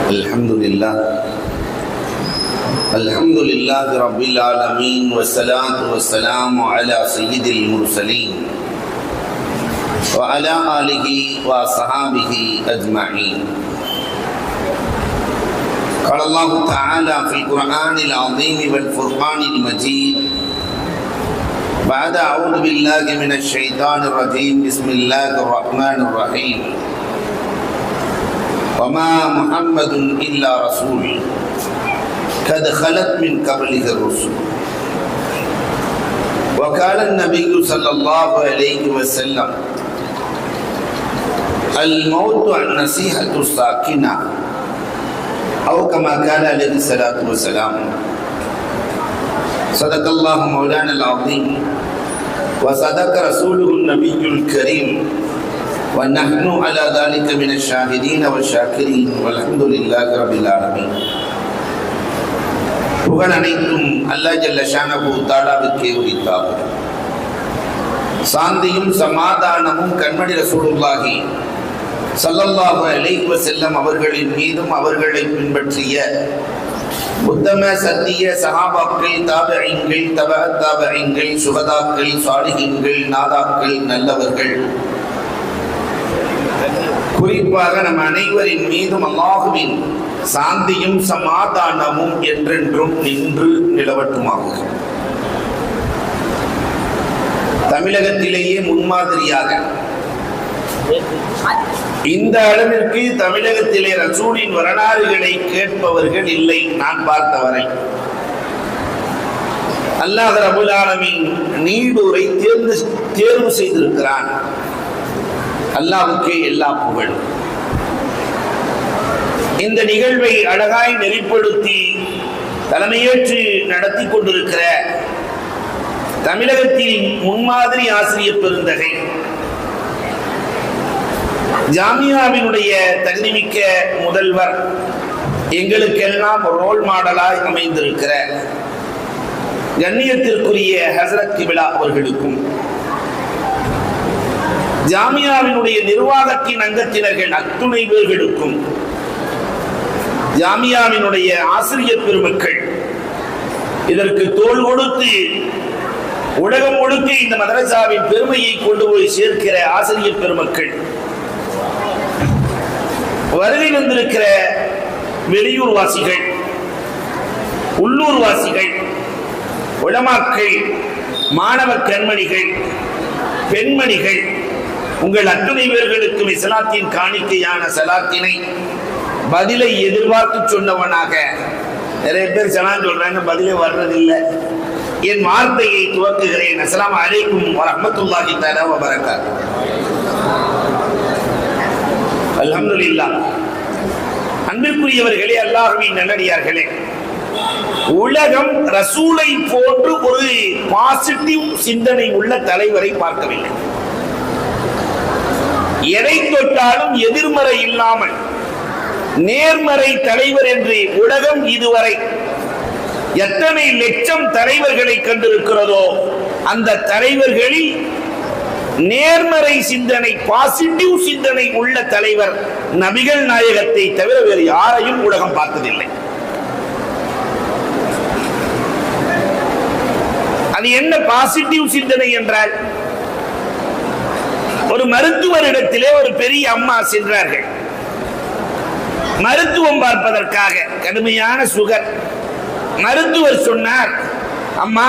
الحمد لله رب العالمين والصلاة والسلام على سيد المرسلين وعلى آله وصحابه أجمعين. قال الله تعالى في القرآن العظيم والفرقان المجيد بعد أعوذ بالله من الشيطان الرجيم بسم الله الرحمن الرحيم وما محمد إلا رسول قد خلت من قبله الرسل وقال النبي صلى الله عليه وسلم الموت النصيحة الساكنة أو كما قال عليه الصلاة والسلام. صدق الله مولانا العظيم وصدق رسوله النبي الكريم ونحن على ذلك من الشاهدين والشاكرين والحمد لله رب العالمين. புகழ் அனைத்தும் அல்லாஹ் ஜல்ல ஷானஹு தஆலாவுக்கே உரித்தாகும். சாந்தியும் சமாதானமும் கண்மணி ரசூலுல்லாஹி ஸல்லல்லாஹு அலைஹி வஸல்லம் அவர்களின் மீதும் அவர்களை பின்பற்றிய உத்தம சத்திய சஹாபாக்கள், தாபிஈன்கள், தபஅத் தாபிஈன்கள், சுஹதாக்கள், சாலிஹீன்கள், நாதாக்கள், நல்லவர்கள், குறிப்பாக நம் அனைவரின் மீதும் அல்லாஹுவின் சாந்தியும் சமாதானமும் என்றென்றும் நின்று நிலவட்டுமாக. தமிழகத்திலேயே முன்மாதிரியாக இந்த அளவிற்கு தமிழகத்திலே ரசூலின் வரலாறுகளை கேட்பவர்கள் இல்லை நான் பார்த்தவரை. அல்லாஹ் ரப்பல் ஆலமீன் நீடூரை தேர்வு செய்திருக்கிறான். அல்லாஹ்வுக்கே எல்லா புகழும். இந்த நிகழ்வை அழகாய் நெறிப்படுத்தி தலைமையேற்று நடத்தி கொண்டிருக்கிற தமிழகத்தில் முன்மாதிரி ஆசிரியர் பெருந்தகை, ஜாமியாவினுடைய தகுதிமிக்க முதல்வர், எங்களுக்கெல்லாம் ரோல் மாடலாய் அமைந்திருக்கிற கண்ணியத்திற்குரிய ஹசரத் கிபிலா அவர்களுக்கும், ஜாமியாவினுடைய நிர்வாகத்தின் அங்கத்தினர்கள் அத்துணை பேர்களுக்கும், ஜாமியாவினுடைய ஆசிரியர் பெருமக்கள், இதற்கு தோள் கொடுத்து உலகம் முழுக்க இந்த மதரசாவின் பெருமையை கொண்டு போய் சேர்க்கிற ஆசிரியர் பெருமக்கள், வருகை வந்திருக்கிற வெளியூர் வாசிகள், உள்ளூர் வாசிகள், உலமாக்கள், மாணவ கண்மணிகள், பெண்மணிகள், உங்கள் அத்துணை பேர்களுக்கும் இஸ்லாத்தின் காணிக்கையான சலாத்தினை பதிலை எதிர்பார்த்து சொன்னவனாக, நிறைய பேர் சலாம் சொல்றாங்க, பதிலே வர்றதில்லை, என் வார்த்தையை துவக்குகிறேன். அஸ்ஸலாமு அலைக்கும் வரஹ்மத்துல்லாஹி தஆலா வ பரகாத்துஹு. அல்ஹம்துலில்லாஹ். அன்பிற்குரியவர்களே, அல்லாஹ்வின் நல்லடியார்களே, உலகம் ரசூலை போன்று ஒரு பாசிட்டிவ் சிந்தனை உள்ள தலைவரை பார்க்கவில்லை. எதை தொட்டாலும் எதிர்மறை இல்லாமல் நேர்மறை தலைவர் என்று உலகம் இதுவரை எத்தனை லட்சம் தலைவர்களை கண்டிருக்கிறதோ அந்த தலைவர்களில் நேர்மறை சிந்தனை, பாசிட்டிவ் சிந்தனை உள்ள தலைவர் நபிகள் நாயகத்தை தவிர வேறு யாரையும் உலகம் பார்த்ததில்லை. அது என்ன பாசிட்டிவ் சிந்தனை என்றால், ஒரு மருத்துவரிடத்திலே ஒரு பெரிய அம்மா சென்றார்கள். மருத்துவம் பார்ப்பதற்காக, கடுமையான சுகர். மருத்துவர் சொன்னார், அம்மா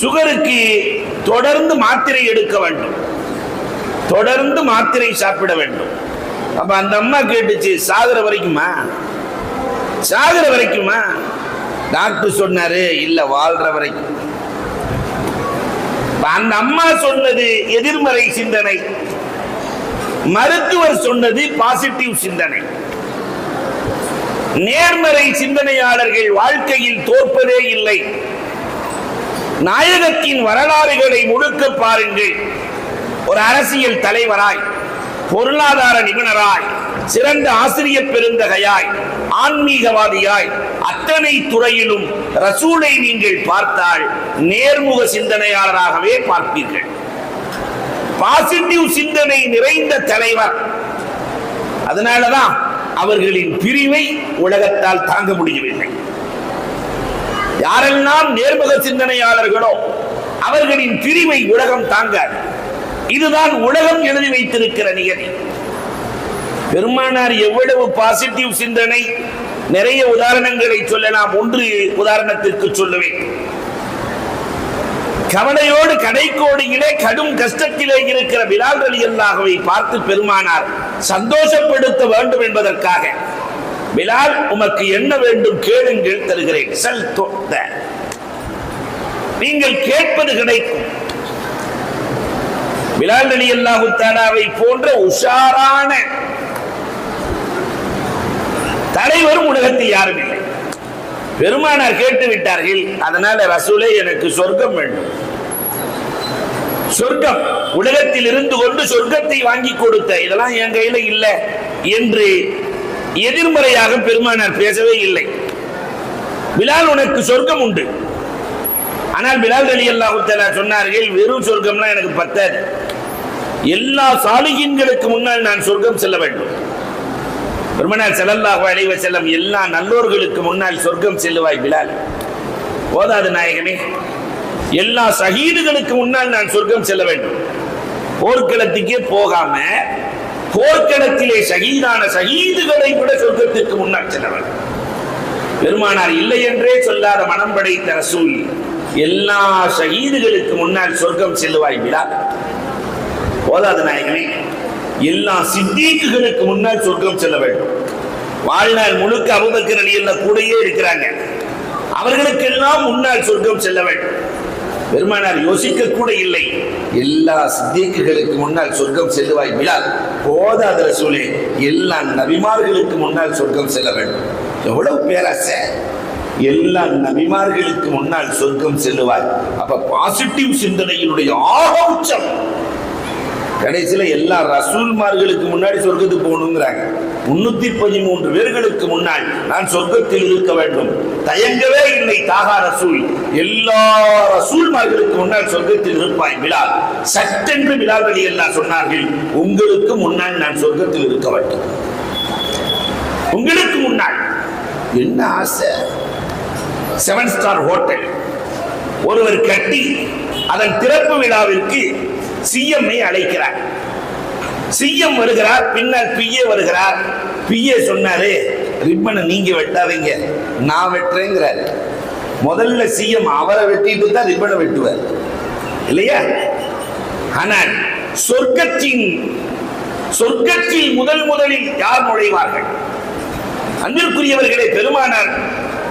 சுகருக்கு தொடர்ந்து மாத்திரை எடுக்க வேண்டும், தொடர்ந்து மாத்திரை சாப்பிட வேண்டும். அப்ப அந்த அம்மா கேட்டுச்சு, சாகுற வரைக்குமா? சாகுற வரைக்குமா? டாக்டர் சொன்னாரு, இல்ல வாழ்ற வரைக்கும். அந்த அம்மா சொன்னது எதிர்மறை சிந்தனை, மருத்துவர் சொன்னது பாசிட்டிவ் சிந்தனை. நேர்மறை சிந்தனையாளர்கள் வாழ்க்கையில் தோற்பதே இல்லை. நாயகத்தின் வரலாறுகளை முழுக்க பாருங்கள். ஒரு அரசியல் தலைவராய், பொருளாதார நிபுணராய், சிறந்த ஆசிரியர் பெருந்தகையாய், ஆன்மீகவாதியாய், அத்தனை துறையிலும் ரசூலை நீங்கள் பார்த்தால் நேர்முக சிந்தனையாளராகவே பார்ப்பீர்கள். பாசிட்டிவ் சிந்தனை நிறைந்த தலைவர். அதனாலதான் அவர்களின் பிரிவை உலகத்தால் தாங்க முடியவில்லை. யாரெல்லாம் நேர்முக சிந்தனையாளர்களோ அவர்களின் பிரிவை உலகம் தாங்காது. இதுதான் உலகம் எழுதி வைத்திருக்கிற நியதி. பெருமானார் எவ்வளவு பாசிட்டிவ் சிந்தனை, நிறைய உதாரணங்களை சொல்லலாம். ஒன்று உதாரணத்திற்கு சொல்லுவேன். கவலையோடு கடைக்கோடியிலே கடும் கஷ்டத்திலே இருக்கிற பிலால் ரலியல்லாஹுவை பார்த்து பெருமானார் சந்தோஷப்படுத்த வேண்டும் என்பதற்காக, பிலால் உமக்கு என்ன வேண்டும் கேளுங்கள், தருகிறேன், சல் தொத்த, நீங்கள் கேட்பது கிடைக்கும். பிலால் ரலியல்லாஹு தஆலாவை போன்ற உஷாரான தலைவரும் உலகத்தில் யாரும் இல்லை. பெருமானார் கேட்டு விட்டார்கள். அதனால ரசூலே எனக்கு சொர்க்கம் வேண்டும், சொர்க்கம், உலகத்தில் இருந்து கொண்டு சொர்க்கத்தை வாங்கி கொடுத்த, இதெல்லாம் என் கையில இல்லை என்று எதிர்மறையாக பெருமானார் பேசவே இல்லை. பிலால் உனக்கு சொர்க்கம் உண்டு. ஆனால் பிலால் ரலியல்லாஹு தஆலா சொன்னார்கள், வெறும் சொர்க்கம்லாம் எனக்கு பத்தாது, எல்லா சாலிஹீன்களுக்கு முன்னால் நான் சொர்க்கம் செல்ல வேண்டும். பெருமானார் ஸல்லல்லாஹு அலைஹி வஸல்லம், எல்லா நல்லோர்களுக்கு முன்னால் சொர்க்கம் செல்லுவாய் பிலால். போதாது நாயகமே, எல்லா ஷஹீதுகளுக்கு முன்னால் நான் சொர்க்கம் செல்ல வேண்டும். போர்க்களத்துக்கே போகாம போர்க்களத்திலே ஷஹீதான ஷஹீதுகளை விட சொர்க்கத்திற்கு முன்னால் செல்ல வேண்டும். பெருமானார் இல்லை என்றே சொல்லாத மனம் படைத்த ரசூல், எல்லா ஷஹீதுகளுக்கு முன்னால் சொர்க்கம் செல்லுவாய் பிலால். போதாது நாயகமே, எல்லா சித்தீக்குகளுக்கு முன்னால் சொர்க்கம் செல்ல வேண்டும். வாழ்நாள் முழுக்க அபூபக்கர் ரலியல்லாஹு கூடயே இருக்கிறாங்க, அவர்களுக்கெல்லாம் முன்னால் சொர்க்கம் செல்ல வேண்டும். பெருமானார் யோசிக்க கூட இல்லை, எல்லா சித்தீக்குகளுக்கு முன்னால் சொர்க்கம் செல்லுவாய் பிலால். போதாத ரசூலே, எல்லா நபிமார்களுக்கு முன்னால் சொர்க்கம் செல்ல வேண்டும். எவ்வளவு பேராசை! எல்லா நபிமார்களுக்கு முன்னால் சொர்க்கம் செல்லுவாய். அப்ப பாசிட்டிவ் சிந்தனையினுடைய ஆக உச்சம். கடைசியில எல்லா ரசூல்மார்களுக்கு முன்னாடி சொர்க்கத்துக்கு போகணுங்கிறாங்க. 313 பேர்களுக்கு முன்னால் நான் சொர்க்கத்தில் இருக்க வேண்டும், தயங்கவே இல்லை தாகா ரசூல். எல்லா ரசூல்மார்களுக்கு முன்னால் சொர்க்கத்தில் இருப்பாய் பிலால். சட்டென்று பிலால் ரலியல்லாஹு சொன்னார்கள், உங்களுக்கு முன்னால் நான் சொர்க்கத்தில் இருக்க வேண்டும், உங்களுக்கு முன்னால். என்ன ஆசை! 7 ஸ்டார் ஹோட்டல் ஒருவர் கட்டி அதன் திறப்பு விழாவிற்கு சிஎம்ஐ அழைக்கிறார். சிஎம் வருகிறார், பின்னால் பிஏ வருகிறார். பிஏ சொன்னாரு, ரிப்பனை நீங்க வெட்டாதீங்க, நான் வெட்டுறேங்கிறார். முதல்ல சிஎம் அவரை வெட்டிட்டு தான் ரிப்பனை வெட்டுவார் இல்லையா? ஆனால் சொர்க்கத்தில் முதலில் யார் நுழைவார்கள்? அன்பிற்குரியவர்களே, பெருமானார்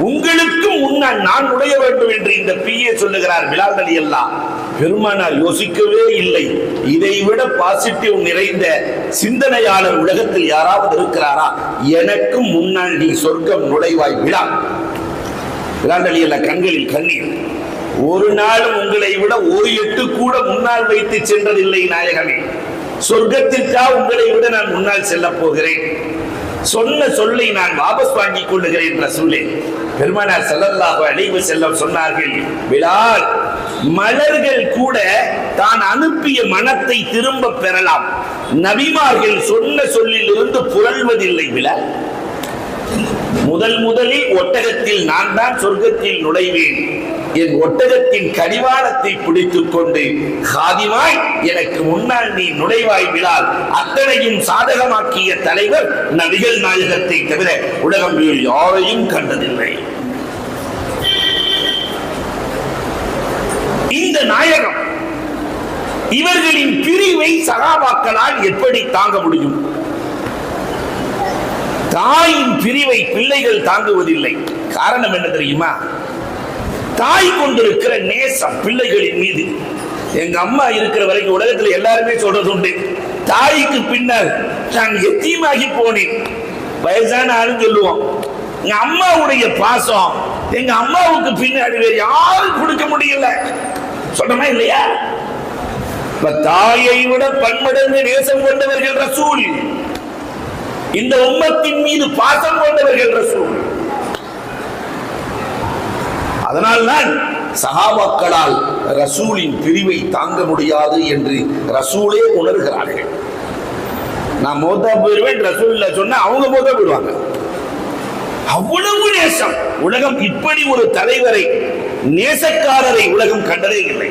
உங்களுக்கும் முன்னால் நான் நுழைய வேண்டும் என்று இந்த பிஏ சொல்லுகிறார். பிலால் ரலியல்லாஹு பெருமானார் யோசிக்கவே இல்லை. இதைவிட பாசிட்டிவ் நிறைந்த சிந்தனையாளர் உலகத்தில் யாராவது இருக்கிறாரா? எனக்கு முன்னால் நீ சொர்க்கம் நுழைவாய் பிலால். பிலால் ரலியல்லாஹு கண்களில் கண்ணீர். ஒரு நாளும் உங்களை விட ஒரு எட்டு கூட முன்னால் வைத்து சென்றதில்லை நாயகமே. சொர்க்கத்திற்கா உங்களை விட நான் முன்னால் செல்ல போகிறேன்? சொன்ன சொல்லை நான் வாபஸ் வாங்கிக் கொள்ளுகிறேன் ரசூலே. பெருமானார் ஸல்லல்லாஹு அலைஹி வஸல்லம் சொன்னார்கள், பிலால், மலர்கள் கூட தான் அனுப்பிய மனத்தை திரும்ப பெறலாம், நபிமார்கள் சொன்ன சொல்லில் இருந்து புரள்வதில்லை பிலால். முதலில் ஒட்டகத்தில் நான் தான் சொர்க்கத்தில் நுழைவேன். என் ஒட்டகத்தின் கடிவாளத்தை பிடித்துக் கொண்டு காதிமாய் எனக்கு முன்னால் நீ நுழைவாய் பிலால். அத்தனையும் சாதகமாக்கிய தலைவர் நபிகள் நாயகத்தை தவிர உலகம் வேறு யாரையும் கண்டதில்லை. இந்த நாயகம் இவர்களின் பிரிவை சகாபாக்களால் எப்படி தாங்க முடியும்? தாயின் பிரிவை பிள்ளைகள் தாங்குவதில்லை. காரணம் என்ன தெரியுமா? தாய் கொண்டிருக்கிற நேசம் பிள்ளைகளின் மீது. எங்க அம்மா இருக்கிற வரைக்கும் உலகத்தில் எல்லாருமே சொல்றது உண்டு, தாய்க்கு பின்னால் நான் எத்தீமாகி போனேன். வயசான ஆளும் சொல்லுவோம், எங்க அம்மாவுடைய பாசம் எங்க அம்மாவுக்கு பின்னாடி வேறு யாரும் கொடுக்க முடியல. சொல்றமா இல்லையா? தாயை விட பன்மடங்கு நேசம் கொண்டவர்கள் ரசூல். இந்த உம்மத்தின் மீது பாசம் கொண்டவர்கள் ரசூல். அதனால்தான் சஹாபாக்களால் ரசூலின் பிரிவை தாங்க முடியாது என்று ரசூலே உணர்கிறார்கள். நான் மௌத்தா போயிருவேன் ரசூலுல்லாஹ் சொன்னா அவங்க மௌத்தா போயிடுவாங்க. அவ்வளவு நேசம். உலகம் இப்படி ஒரு தலைவரை, நேசக்காரரை உலகம் கண்டதே இல்லை.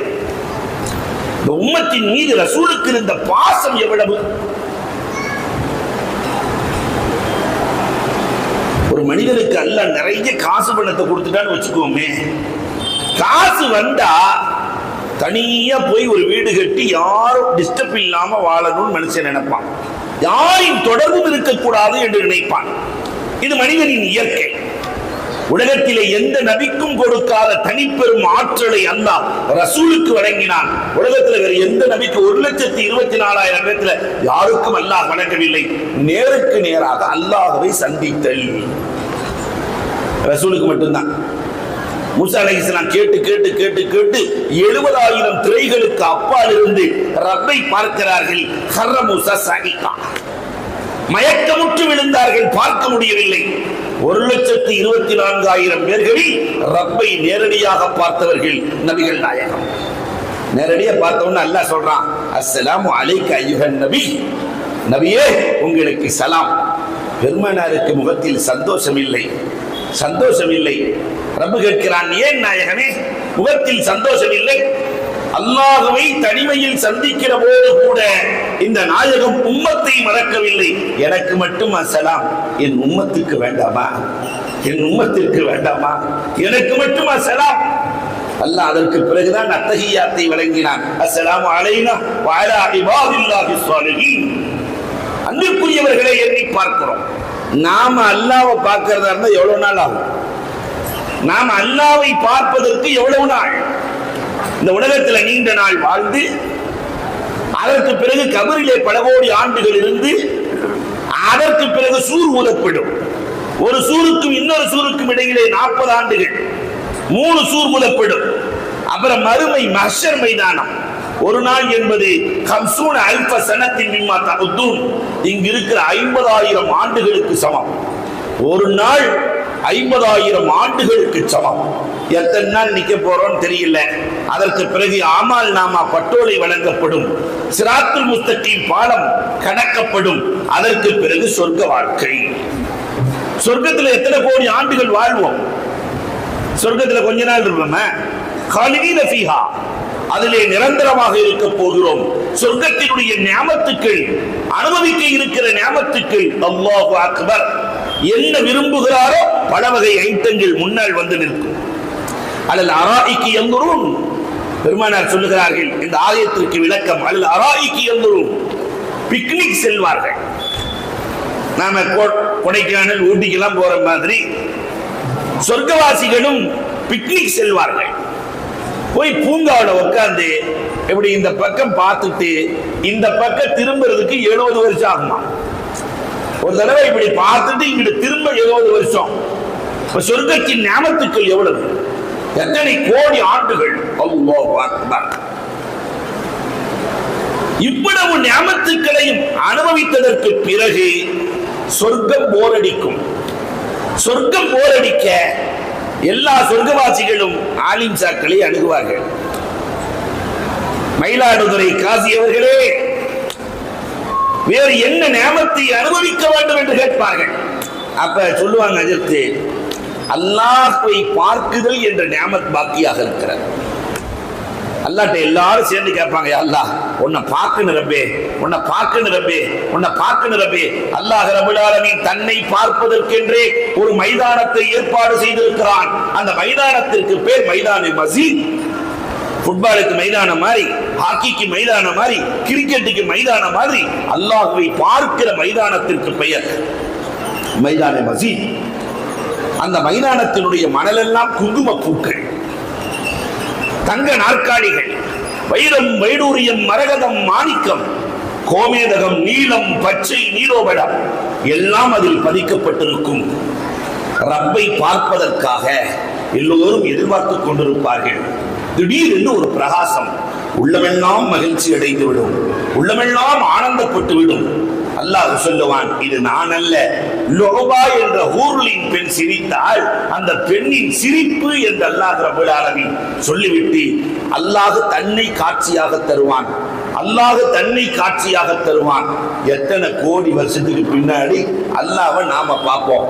இந்த உம்மத்தின் மீது ரசூலுக்கு இருந்த பாசம் எவ்வளவு! ஒரு மனிதனுக்கு அல்லாஹ் நிறைய காசு பணத்தை கொடுத்துட்டான்னு வச்சுக்கோமே, காசு வந்தா தனியா போய் ஒரு வீடு கட்டி யாரும் டிஸ்டர்ப் இல்லாம வாழணும்னு மனுஷன் நினைப்பான். யாரையும் தொடர்பும் இருக்கக்கூடாது என்று நினைப்பான். இது மனிதனின் இயற்கை. உலகத்திலே எந்த நபிக்கும் கொடுக்காத தனிப்பெரும் ஆற்றலை அல்லாஹ் ரசூலுக்கு வழங்கினான். உலகத்தில் வேறு எந்த நபிக்கு 1,24,000 பேர்ல யாருக்கும் அல்லாஹ் வழங்கவில்லை. நேருக்கு நேராக அல்லாஹ்வை சந்தித்தல் ரசூலுக்கு மட்டும்தான். மூசா அலைஹிஸ்ஸலாம் கேட்டு கேட்டு கேட்டு கேட்டு 70,000 திரைகளுக்கு அப்பால் இருந்து ரப்பை பார்க்கிறார்கள். ஹர்ர மூசா சாகிகா, மயக்கமுற்று விழுந்தார்கள், பார்க்க முடியவில்லை. 1,24,000 பேர்களில் ரப்பை நேரடியாக பார்த்தவர்கள் நபிகள் நாயகம். நேரடியா பார்த்தவொன்னு அல்லாஹ் சொல்றான், அஸ்ஸலாமு அலைக்க அய்யுஹன் நபி, நபியே உங்களுக்கு சலாம். பெருமானாருக்கு முகத்தில் சந்தோஷம் இல்லை, சந்தோஷம் இல்லை. ரப்பு கேட்கிறான், ஏன் நாயகமே முகத்தில் சந்தோஷம் இல்லை? அல்லாஹ்வை தனிமையில் சந்திக்கிற போது கூட இந்த நாயகம் உம்மத்தை மறக்கவில்லை. எனக்கு மட்டும் அஸ்ஸலாம், என் உம்மத்துக்கு வேண்டாமா? என் உம்மத்திற்கு வேண்டாமா? எனக்கு மட்டும் அஸ்ஸலாம். அல்லாஹ் அதற்கு பிறகுதான் அத்தஹியாத்தை வழங்கினான். அஸ்ஸலாமு அலைனா வ அலா இபாதில்லாஹி ஸாலிஹீன். அன்பிற்குரியவர்களை எண்ணி பார்க்கிறோம். நாம அல்லாஹ்வை பார்க்கிறதா இருந்தா எவ்வளவு நாள் ஆகும்? நாம் அல்லாஹ்வை பார்ப்பதற்கு எவ்வளவு நாள்? இந்த உலகத்தில் நீண்ட நாள் வாழ்ந்து அதற்கு பிறகு கபரிலே பல கோடி ஆண்டுகள் இருந்து அதற்கு பிறகு சூர் ஊதப்படும். ஒரு சூருக்கும் இன்னொரு சூருக்கும் இடையிலே 40 ஆண்டுகள், 3 சூர் ஊதப்படும். அப்புறம் மறுமை மஹ்ஷர் மைதானம். ஒரு நாள் என்பது 50,000 சனத்தின் மிம்மா தஅதுன், இங்கு இருக்கிற 50,000 ஆண்டுகளுக்கு சமம். ஒரு நாள் 50,000 ஆண்டுகளுக்கு சமம். எத்தனை நாள் நிக்க போறோம் தெரியல. அதற்கு பிறகு ஆமால் நாமா பட்டோலை வழங்கப்படும், சிராத்துல் முஸ்தகீம் பாலம் கடக்கப்படும். அதற்கு பிறகு சொர்க்க வாழ்க்கை. சொர்க்கத்தில் எத்தனை கோடி ஆண்டுகள் வாழ்வோம்? சொர்க்கத்தில் கொஞ்ச நாள் இருப்போம். காலிதீன ஃபீஹா, அதிலே நிரந்தரமாக இருக்க போகிறோம். சொர்க்கத்தினுடைய நியாமத்துக்கள், அனுபவிக்க இருக்கிற நியாமத்துக்கள். அல்லாஹு அக்பர். என்ன விரும்புகிறாரோ பல வகை ஐட்டங்கள் முன்னால் வந்து நிற்கும். அலல் அராயிக்கு யன்துரூன், பெருமானார் சொல்லுகிறார்கள் இந்த ஆயத்திற்கு விளக்கம். அலல் அராயிக்கு யன்துரூன், பிக்னிக் செல்வார்கள். நாம கொடைக்கானல் ஊட்டிக்கெல்லாம் போற மாதிரி சொர்க்கவாசிகளும் பிக்னிக் செல்வார்கள். போய் பூங்காவில் உட்கார்ந்து இப்படி இந்த பக்கம் பார்த்துட்டு இந்த பக்கம் திரும்புறதுக்கு 70 வருஷம் ஆகுமா? ஒரு தடவை இப்படி பார்த்துட்டு இங்கிட்டு திரும்ப 70 வருஷம். சொர்க்கத்தின் நியாமத்துக்கள் எவ்வளவு? எத்தனை கோடி ஆண்டுகள்! அல்லாஹு அக்பர். இவ்வளவு நியாமத்துக்களையும் அனுபவித்ததற்கு பிறகு சொர்க்கம் போரடிக்கும். சொர்க்கம் போரடிக்க எல்லா சொர்க்கவாசிகளும் ஆலிம் சாக்களை அணுகுவார்கள். மயிலாடுதுறை காசி அவர்களே, வேறு என்ன நியாமத்தை அனுபவிக்க வேண்டும் என்று கேட்பார்கள். அப்ப சொல்லுவாங்க, அஜர்த்து அல்லாஹ்வை பார்க்குதல் என்ற நியாமத் பாக்கியாக இருக்கிறது. அல்லாஹ்ட்ட எல்லாரும் சேர்ந்து கேட்பாங்க, அல்லாஹ் உன்னை பார்க்கணும் ரப்பே, உன்னை பார்க்கணும் ரப்பே, உன்னை பார்க்கணும் ரப்பே. அல்லாஹ் ரப்பல் ஆலமீன் தன்னை பார்ப்பதற்கென்றே ஒரு மைதானத்தை ஏற்பாடு செய்திருக்கிறான். அந்த மைதானத்திற்கு பேர் மைதானே மஸ்ஜித். ஃபுட்பாலுக்கு மைதானம் மாதிரி, ஹாக்கிக்கு மைதானம் மாதிரி, கிரிக்கெட்டுக்கு மைதானம் மாதிரி அல்லாஹ்வை பார்க்கிற மைதானத்திற்கு பெயர் மைதானே மஸ்ஜித். அந்த மைதானத்தினுடைய மணலெல்லாம் குங்கும பூக்கள், தங்க நாற்காலிகள், வைரம் வைடூரியம் மரகதம் மாணிக்கம் கோமேதகம் நீலம் பச்சை நீலோபடம் எல்லாம் அதில் பதிக்கப்பட்டிருக்கும். ரப்பை பார்ப்பதற்காக எல்லோரும் எதிர்பார்த்துக் கொண்டிருப்பார்கள். திடீரென்று ஒரு பிரகாசம், உள்ளமெல்லாம் மகிழ்ச்சி அடைந்து விடும், உள்ளமெல்லாம் ஆனந்தப்பட்டு விடும். அல்லாஹ் சொல்லுவான், இது நான் அல்ல, லோபா என்ற ஹூர்லின் பெண் சிரித்தால் அந்த பெண்ணின் சிரிப்பு என்று அல்லாஹ் ரப்பல் ஆலமீன் சொல்லிவிட்டு அல்லாஹ் தன்னை காட்சியாக தருவான். அல்லாஹ் தன்னை காட்சியாக தருவான். எத்தனை கோடி வருஷத்துக்கு பின்னாடி அல்லாஹ்வை நாம பார்ப்போம்.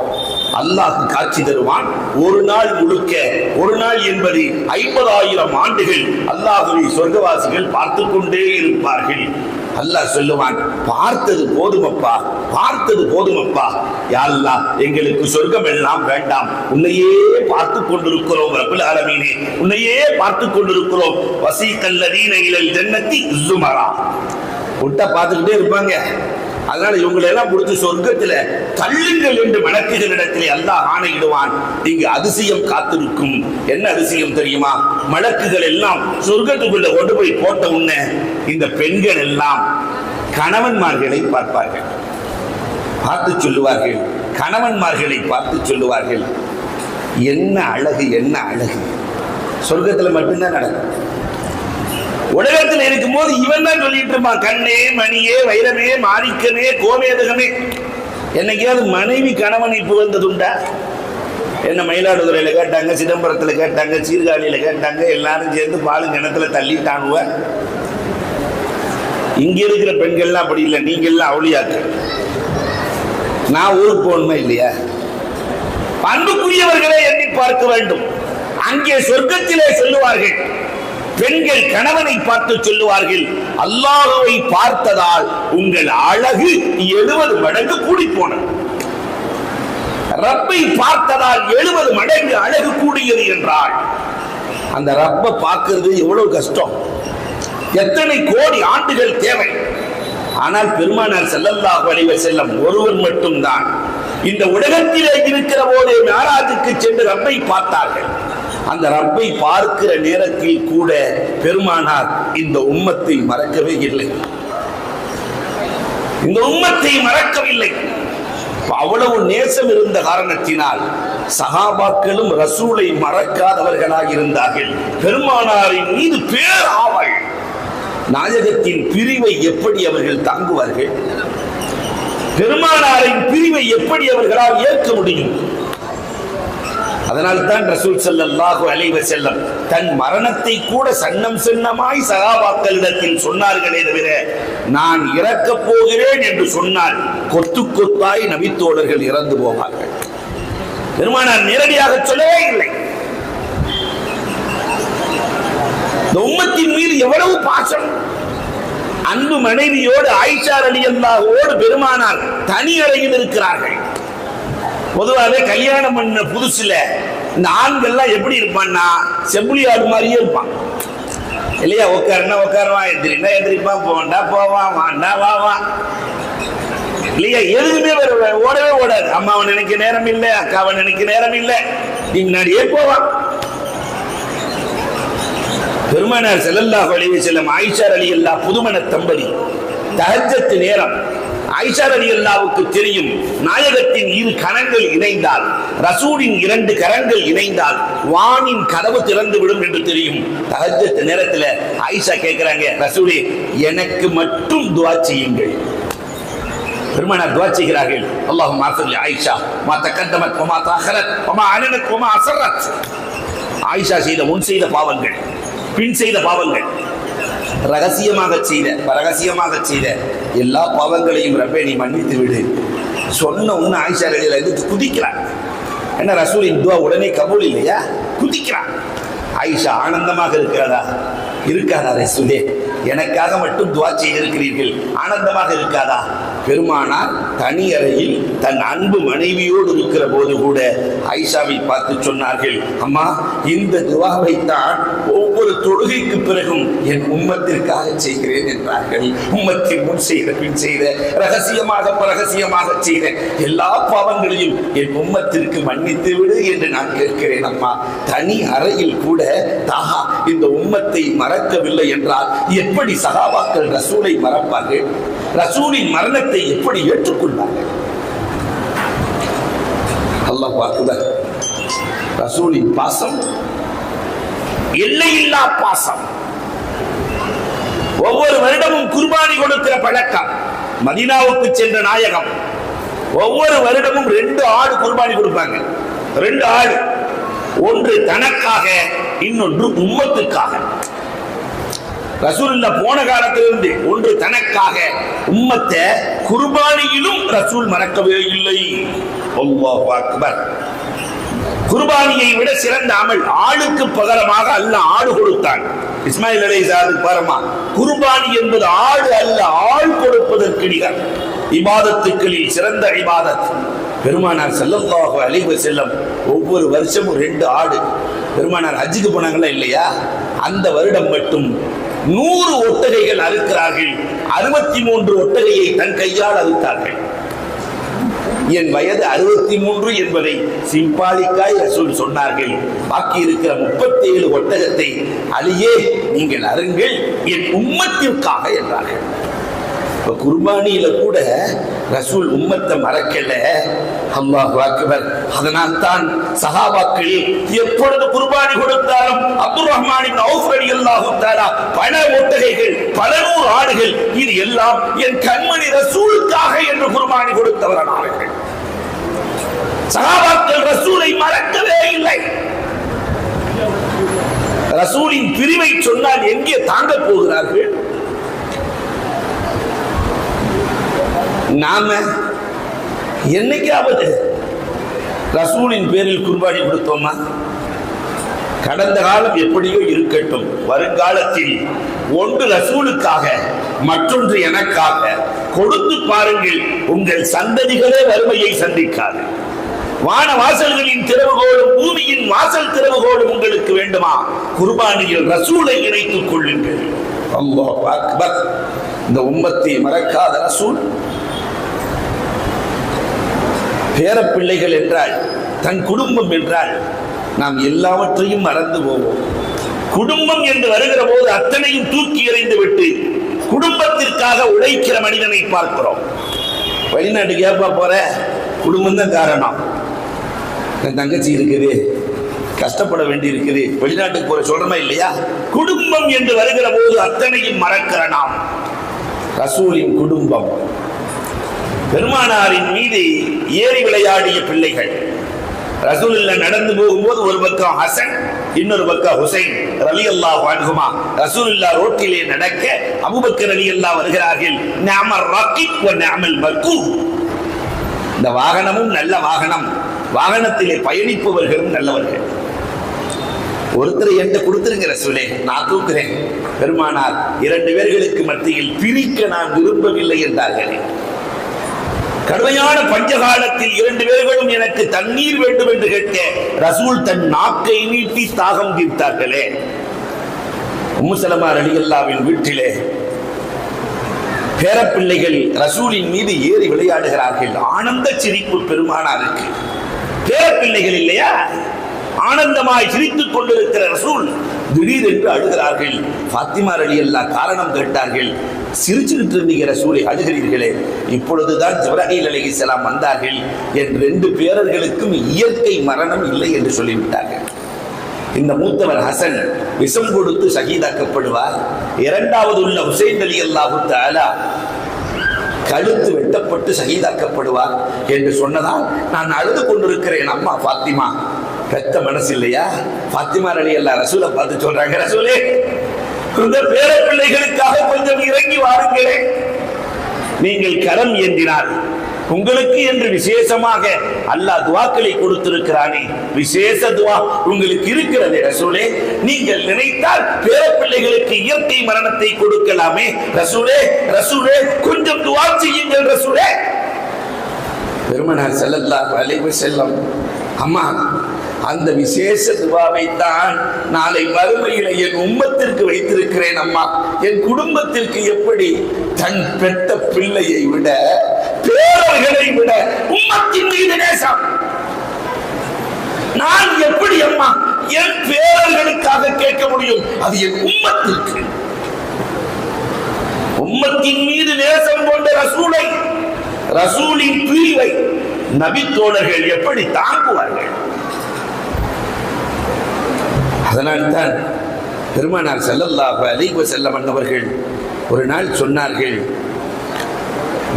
அல்லாஹ் காட்சி தருவான். ஒரு நாள் முழுக்க, ஒரு நாள் என்பது 50,000 ஆண்டுகள் அல்லாஹ்வை சொர்க்கவாசிகள் பார்த்து கொண்டே இருப்பார்கள். அல்லாஹ் சொல்லுவான், பார்த்தது போதுமப்பா, பார்த்தது போதுமப்பா, யா அல்லாஹ் எங்களுக்கு சொர்க்கம் எல்லாம் வேண்டாம், உன்னையே பார்த்து கொண்டிருக்கிறோம் ரப்பல் ஆலமீனே, உன்னையே பார்த்து கொண்டிருக்கிறோம். வசீகல்லதீன இலல் ஜன்னதி ஸுமரா, விட்ட பார்த்துக்கிட்டே இருப்பாங்க. அதனால இவங்களை எல்லாம் முடிச்சு சொர்க்கத்துல தள்ளுங்கள் என்று மலக்குகளிடத்திலே அல்லாஹ் ஆணையிடுவான். இங்கு அதிசயம் காத்திருக்கும். என்ன அதிசயம் தெரியுமா? மலக்குகள் எல்லாம் சொர்க்கத்துக்குள்ள கொண்டு போய் போட்ட உடனே இந்த பெண்கள் எல்லாம் கணவன்மார்களை பார்ப்பார்கள், பார்த்து சொல்லுவார்கள், கணவன்மார்களை பார்த்து சொல்லுவார்கள், என்ன அழகு, என்ன அழகு. சொர்க்கத்துல மட்டும்தான் நடக்கும். உலகத்தில் இருக்கும் போது இவன் தான் சொல்லிட்டு இருப்பான், கண்ணே மணியே வைரமே மாணிக்கமே கோமேதகமே. என்னைக்காவது மனைவி கணவனை புகழ்ந்ததுண்டா? என்ன மயிலாடுதுறையில கேட்டாங்க, சிதம்பரத்துல கேட்டாங்க, சீர்காழியில கேட்டாங்க, எல்லாரும் சேர்ந்து பாலும் கிணத்துல தள்ளிட்டானுவ. இங்க இருக்கிற பெண்கள்லாம் அப்படி இல்லை, நீங்க எல்லாம் அவளியாக்கு. நான் ஊருக்கு போகணுமா இல்லையா? அன்புக்குரியவர்களே எண்ணி பார்க்க வேண்டும். அங்கே சொர்க்கத்திலே சொல்லுவார்கள், பெண்கள் கணவனை பார்த்து சொல்லுவார்கள், அல்லாஹ்வை பார்த்ததால் உங்கள் அழகு 70 மடங்கு கூடி போனது. ரப்பை பார்த்ததால் 70 மடங்கு அழகு கூடியது என்றால் அந்த ரப்பை பார்க்கிறது எவ்வளவு கஷ்டம், எத்தனை கோடி ஆண்டுகள் தேவை. ஆனால் பெருமானார் ஸல்லல்லாஹு அலைஹி வஸல்லம் ஒருவர் மட்டும்தான் இந்த உலகத்திலே இருக்கிற போதே மிஅராஜுக்கு சென்று ரப்பை பார்த்தார்கள். அந்த ரப்பை பார்க்கிற நேரத்தில் கூட பெருமானார் இந்த உம்மத்தை மறக்கவே இல்லை, இந்த உம்மத்தை மறக்கவில்லை. அவ்வளவு நேசம் இருந்த காரணத்தினால் சஹாபாக்களும் ரசூலை மறக்காதவர்களாக இருந்தார்கள். பெருமானாரின் மீது பேராவல். நாயகத்தின் பிரிவை எப்படி அவர்கள் தாங்குவார்கள்? பெருமானாரின் பிரிவை எப்படி அவர்களால் ஏற்க முடியும்? அதனால் தான் ரசூல் ஸல்லல்லாஹு அலைஹி வஸல்லம் தன் மரணத்தை கூட சன்னம் சன்னமாய் சஹாபாக்களிடத்தில் சொன்னார்களே தவிர, நான் இறக்கப் போகிறேன் என்று சொன்னால் கொத்து கொத்தாய் நபித்தோழர்கள் இறந்து போவார்கள். பெருமானார் நேரடியாக சொல்லவே இல்லை. இந்த உம்மத்தின் மீது எவ்வளவு பாசம். அன்பு மனைவியோடு ஆயிஷா ரலியல்லாஹுவோடு பெருமானார் தனி அறையில் இருக்கிறார்கள். பொதுவாகவே கல்யாணம் பண்ண புதுசுல இந்த ஆண்கள்லாம் எப்படி இருப்பான்னா செம்புலி ஆடு மாதிரியே இருப்பான் இல்லையா? உட்காருனா உட்காருவான், எந்திரினா எந்திரிப்பான், போண்டா போவான், வாண்டா வாவான் இல்லையா? எதுவுமே ஓடவே ஓடாது. அம்மாவை நினைக்க நேரம் இல்லை, அக்காவை நினைக்க நேரம் இல்லை, நீ முன்னாடியே போவான். பெருமானார் ஸல்லல்லாஹு அலைஹி வஸல்லம் ஆயிஷா ரலியல்லாஹு புதுமண தம்பதி, தஹஜ்ஜத் நேரம். ஆயிஷா ரலியல்லாஹுவுக்கு தெரியும், நாயகத்தின் 2 கரங்கள் இணைந்தால், ரசூலின் 2 கரங்கள் இணைந்தால் வானின் கதவு திறந்து விடும் என்று தெரியும். தஹஜ்ஜத் நேரத்தில் ஆயிஷா கேட்கிறாங்க, ரசூலே எனக்கு மட்டும் துஆ செய்யுங்கள். பெருமானார் துஆ செய்கிறார்கள், அல்லாஹும்ம அஃபிர் லி ஆயிஷா மா தகத்தமத் வ மா தஅഖரத் வ மா அலனத் வ மா அஸரத். ஆயிஷா செய்த முன் செய்த பாவங்கள், பின் செய்த பாவங்கள், ரகசியமாக செய்த பரகசியமாக செய்த எல்லா பாவங்களையும் ரப்பே நீ மன்னித்து விடு சொன்ன உன்ன ஆயிஷா ரலியல்லாஹு குதிக்கிறார். என்ன ரசூலின் துஆ உடனே கபூல் இல்லையா? குதிக்கிறார். ஆயிஷா ஆனந்தமாக இருக்கிறதா? இருக்காதா? ரசூலே எனக்காக மட்டும் துஆ செய்திருக்கிறீர்கள், ஆனந்தமாக இருக்காதா? பெருமானார் தனி அறையில் தன் அன்பு மனைவியோடு இருக்கிற போது கூட ஆயிஷாவை பார்த்து சொன்னார்கள், அம்மா இந்த துஆவை தான் ஒவ்வொரு தொழுகைக்கு பிறகும் என் உம்மத்திற்காக செய்கிறேன் என்றார்கள். உம்மத்தின் முன் செய்த பின் செய்த ரகசியமாக பரகசியமாக செய்த எல்லா பாவங்களையும் என் உம்மத்திற்கு மன்னித்து விடு என்று நான் கேட்கிறேன் அம்மா. தனி அறையில் கூட தாஹா இந்த உம்மத்தை மறக்கவில்லை என்றால் எப்படி சஹாபாக்கள் ரசூலை மறப்பார்கள்? ரசூலின் மரணத்தை எப்படி ஏற்றுக்கொண்டார்கள்? அல்லாஹ் அக்பர். ரசூலின் பாசம் எல்லையில்லா பாசம். ஒவ்வொரு வருடமும் குர்பானி கொடுக்கிற பழக்கம். மதீனாவுக்கு சென்ற நாயகம் ஒவ்வொரு வருடமும் 2 ஆடு குர்பானி கொடுப்பாங்க. 2 ஆடு, ஒன்று தனக்காக, இன்னொன்று உம்மத்துக்காக. ரசூலுல்லாஹ் போன காலத்திலிருந்து ஒன்று தனக்காக உம்மத்தை குர்பானியிலும் ரசூல் மறக்கவே இல்லை. அல்லாஹு அக்பர். குர்பானியை விட சிறந்த அமல் ஆளுக்கு பகரமாக அல்லாஹ் ஆடு கொடுத்தான். இஸ்மாயில் அலைஹிஸ்ஸலாத்துக்கு பகரமா குர்பானி என்பது ஆடு அல்ல, ஆள் கொடுப்பதற்கு நிகர். இபாதத்துக்களில் சிறந்த இபாதத். பெருமானார் ஸல்லல்லாஹு அலைஹி வஸல்லம் ஒவ்வொரு வருஷமும் 2 ஆடு. பெருமானார் ஹஜ்ஜுக்கு போனாங்களா இல்லையா, அந்த வருடம் மட்டும் 100 ஒட்டகைகள் அறுக்கிறார்கள். 63 ஒட்டகையை தன் கையால் அறுத்தார்கள். என் வயது 63 என்பதை சிம்பாலிக்காய் ரசூல் சொன்னார்கள். பாக்கி இருக்கிற 37 ஒட்டகத்தை அலியே நீங்கள் அருங்கள் என் உம்மத்திற்காக என்றார்கள். குர்பானியில கூட ரசூல் உம்மத்தை மறக்கல. அல்லாஹு அக்பர். அதனால் தான் சஹாபாக்கள் எப்பொழுது குர்பானி கொடுத்தாலும் அப்துர் ரஹ்மான் இப்னு அவுஃப் ரலியல்லாஹு தஆலா பல ஒட்டகைகள், பல 100 ஆடுகள், இது எல்லாம் என் கண்மணி ரசூலுக்காக என்று குர்பானி கொடுத்தவர்களார்கள். சஹாபாக்கள் ரசூலை மறக்கவே இல்லை. ரசூலின் பிரிவை சொன்னால் எங்கே தாங்க போகிறார்கள்? நாம என்னைக்காவது ரசூலின் பேரில் குர்பானி கொடுத்தோமா? கடந்த காலம் எப்படியோ இருக்கட்டும், வருங்காலத்தில் ஒன்று ரசூலுக்காக மற்றொன்று எனக்காக கொடுத்து பாருங்கள். உங்கள் சந்ததிகளே வறுமையை சந்திக்காது. வான வாசல்களின் திறவுகோலும் பூமியின் வாசல் திறவுகோலும் உங்களுக்கு வேண்டுமா? குர்பானியில் ரசூலை இணைத்துக் கொள்ளுங்கள். அல்லாஹ் அக்பர். இந்த உம்மத்தை மறக்காத ரசூல். பேரப்பிள்ளைகள் என்றால், தன் குடும்பம் என்றால் நாம் எல்லாவற்றையும் மறந்து போவோம். குடும்பம் என்று வருகிற போது அத்தனையும் தூக்கி எறிந்து விட்டு குடும்பத்திற்காக உழைக்கிற மனிதனை பார்க்கிறோம். வெளிநாட்டுக்கு ஏப்பா போற? குடும்பம் தான் காரணம். என் தங்கச்சி இருக்குது, கஷ்டப்பட வேண்டி இருக்குது, வெளிநாட்டுக்கு போற சொல்றமா இல்லையா? குடும்பம் என்று வருகிற போது அத்தனையும் மறக்கிற நாம். ரசூலின் குடும்பம். பெருமானாரின் மீது ஏறி விளையாடிய பிள்ளைகள். ரசூலுல்லாஹ் நடந்து போகும்போது ஒரு பக்கம் ஹசன், இன்னொரு பக்கம் ஹுசைன் ரலியல்லாஹு அன்ஹுமா. ரசூலுல்லாஹ் ரோட்டிலே நடக்க அபூபக்கர் ரலியல்லாஹு வருகிறார்கள். நிஅமர் ரகீப் வ நிஅமல் மர்கூப். இந்த வாகனமும் நல்ல வாகனம், வாகனத்திலே பயணிப்பவர்களும் நல்லவர்கள். ஒருத்தரை என்கிட்ட கொடுத்துருங்க ரசூலே, நான் தூக்குறேன். பெருமானார் 2 பேர்களுக்கு மத்தியில் பிரிக்க நான் விரும்பவில்லை என்றார்களே. கடுமையான பஞ்சகாலத்தில் 2 பேர்களும் எனக்கு தண்ணீர் வேண்டும் என்று கேட்க ரசூல் தன் நாக்கை நீட்டி தாகம் தீர்த்தார்களே. உம்மு சலமா ரலியல்லாஹுவின் வீட்டிலே பேரப்பிள்ளைகள் ரசூலின் மீது ஏறி விளையாடுகிறார்கள். ஆனந்த சிரிப்பு பெருமானாருக்கு. பேரப்பிள்ளைகள் இல்லையா, ஆனந்தமாய் சிரித்துக் கொண்டிருக்கிற ரசூல் திடீரென்று அழுகிறார்கள். ஃபாத்திமா ரலியல்லாஹு காரணம் கேட்டார்கள். சிரிச்சுக்கிட்டு இருந்தீங்க ரசூலை, அழுகிறீர்களே? இப்பொழுதுதான் ஜிப்ராயில் அலைஹிஸ்ஸலாம் வந்தார்கள். என் 2 பேரர்களுக்கும் இயற்கை மரணம் இல்லை என்று சொல்லிவிட்டார்கள். இந்த மூத்தவர் ஹசன் விஷம் கொடுத்து ஷஹீதாக்கப்படுவார். 2வது உள்ள ஹுசைன் ரலியல்லாஹு தஆலா கழுத்து வெட்டப்பட்டு ஷஹீதாக்கப்படுவார் என்று சொன்னதால் நான் அழுது கொண்டிருக்கிறேன். அம்மா ஃபாத்திமா, பெத்த மனசு இல்லையா? ஃபாத்திமா ரலியல்லாஹு ரசூலை பார்த்து சொல்றாங்க, ரசூலே இந்த பேர பிள்ளைகளுக்காக கொஞ்சம் இறங்கி வாருங்களே. நீங்கள் கரம் ஏந்தினால் உங்களுக்கு என்று விசேஷமாக அல்லாஹ் துஆக்களை கொடுத்திருக்கிறானே, விசேஷ துஆ உங்களுக்கு இருக்கிறது ரசூலே. நீங்கள் நினைத்தால் பேர பிள்ளைகளுக்கு இயற்கை மரணத்தை கொடுக்கலாமே ரசூலே. ரசூலே கொஞ்சம் துஆ செய்யுங்கள் ரசூலே. பெருமானார் ஸல்லல்லாஹு அலைஹி வஸல்லம், அம்மா அந்த விசேஷ துவாவை தான் நாளை மறுமையில என் உம்மத்திற்கு வைத்திருக்கிறேன். அம்மா, என் குடும்பத்திற்கு எப்படி தன் பெற்ற பிள்ளையை விட, பேரர்களை விட உம்மத்தின் மீது நேசம். நான் எப்படி அம்மா என் பேரர்களுக்காக கேட்க முடியும்? அது என் உம்மத்திற்கு. உம்மத்தின் மீது நேசம் கொண்ட ரசூலை, ரசூலின் பிரிவை நபி தோழர்கள் எப்படி தாங்குவார்கள்? அதனால்தான் பெருமானார் ஸல்லல்லாஹு அலைஹி வஸல்லம் அவர்கள் ஒரு நாள் சொன்னார்கள்,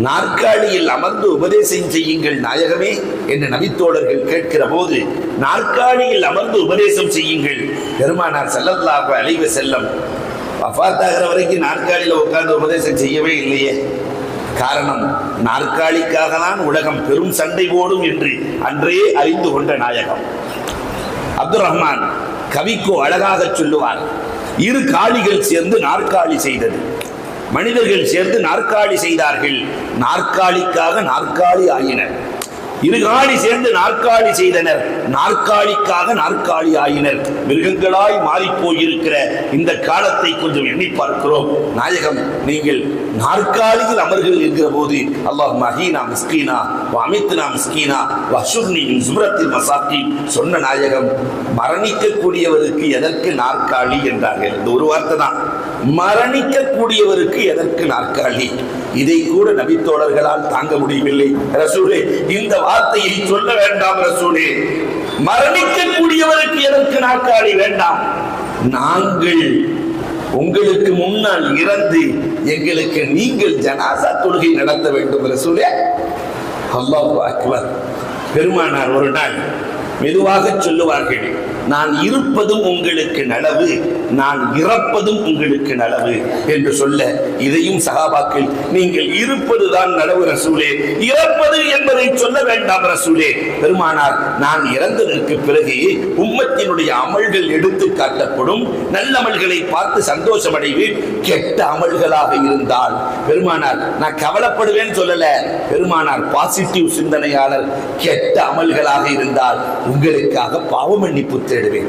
நாற்காலியில் அமர்ந்து உபதேசம் செய்யுங்கள் நாயகமே என்று நபித்தோழர்கள் கேட்கிற போது, நாற்காலியில் அமர்ந்து உபதேசம் செய்யுங்கள். பெருமானார் ஸல்லல்லாஹு அலைஹி வஸல்லம் வஃபாத்தாகிற வரைக்கும் நாற்காலியில் உட்கார்ந்து உபதேசம் செய்யவே இல்லையே. காரணம், நாற்காலிக்காக தான் உலகம் பெரும் சண்டை போடும் என்று அன்றே அறிந்து கொண்ட நாயகம். அப்துல் ரஹ்மான் கவிக்கோ அழகாக சொல்லுவார், இரு காலிகள் சேர்ந்து நாற்காலி செய்தது. மனிதர்கள் சேர்ந்து நாற்காலி செய்தார்கள், நாற்காலிக்காக நாற்காலி ஆயினர். இரு காலி சேர்ந்து நாற்காலி செய்தனர், நாற்காலிக்காக நாற்காலி ஆயினர். மிருகங்களாய் மாறிப்போயிருக்கிற இந்த காலத்தை கொஞ்சம் எண்ணி பார்க்கிறோம். நாயகம், நீங்கள் நாற்காலியில் அமர்கள் இருக்கிற போது அல்லாஹ் மஹீனா மிஸ்கீனா அமித்னா மிஸ்கீனா வஷுர்னி சுப்ரத்தில் மசாக்கி சொன்ன நாயகம், மரணிக்கக்கூடியவருக்கு எதற்கு நாற்காலி என்றார்கள். இந்த ஒரு வார்த்தை தான், மரணிக்கக்கூடியவருக்கு எதற்கு நாற்காலி. இதை கூட நபித்தோழர்களால் தாங்க முடியவில்லை. ரசூலே, இந்த வார்த்தையை சொல்ல வேண்டாம் ரசூலே, மரணிக்கக்கூடியவருக்கு எதற்கு நாற்காலி வேண்டாம், நாங்கள் உங்களுக்கு முன்னால் இறந்து எங்களுக்கு நீங்கள் ஜனாசா தொழுகை நடத்த வேண்டும் ரசூலே. அல்லாஹு அக்பர். பெருமானார் ஒரு நாள் மெதுவாக சொல்லுவார்கள், நான் இருப்பதும் உங்களுக்கு நலவு, நான் இறப்பதும் உங்களுக்கு நலவு என்று சொல்ல, இதையும் சஹாபாக்கள் நீங்கள் இருப்பதுதான் நலவு ரசூலே, இறப்பது என்பதை சொல்ல வேண்டாம் ரசூலே. பெருமானார், நான் இறந்ததற்கு பிறகு உம்மத்தினுடைய அமல்கள் எடுத்து காட்டப்படும், நல்ல அமல்களை பார்த்து சந்தோஷம் அடைவேன், கெட்ட அமல்களாக இருந்தால் பெருமானார் நான் கவலைப்படுவேன் சொல்லல, பெருமானார் பாசிட்டிவ் சிந்தனையாளர், கெட்ட அமல்களாக இருந்தால் உங்களுக்காக பாவ மன்னிப்பு தேடுவேன்.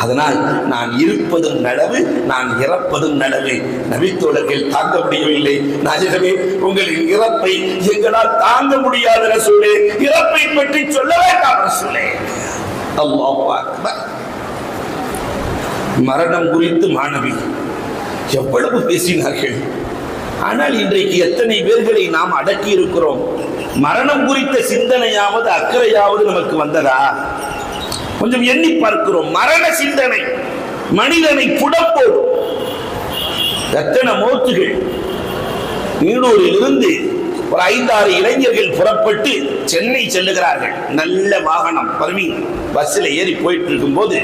அதனால் நான் இருப்பதும் நலவு, நான் இறப்பதும் நலவு. நபித்தோழர்கள் தாங்க முடியவில்லை. நாயகமே, உங்களின் இறப்பை எங்களால் தாங்க முடியாத ரசூலே, இறப்பை பற்றி சொல்ல வேண்டாம் ரசூலே. அல்லாஹு அக்பர். மரணம் குறித்து மாணவி எவ்வளவு பேசினார்கள். ஆனால் இன்றைக்கு எத்தனை பேர்களை நாம் அடக்கி இருக்கிறோம். மரணம் குறித்த சிந்தனையாவது அக்கறையாவது நமக்கு வந்ததா? கொஞ்சம் எண்ணி பார்க்கிறோம். மரண சிந்தனை மனிதனை புடப்போடும். எத்தனை மோத்துகள். நீடூரில் இருந்து ஒரு 5-6 இளைஞர்கள் புறப்பட்டு சென்னை செல்லுகிறார்கள். நல்ல வாகனம், பஸ்ஸில் ஏறி போயிட்டு இருக்கும் போது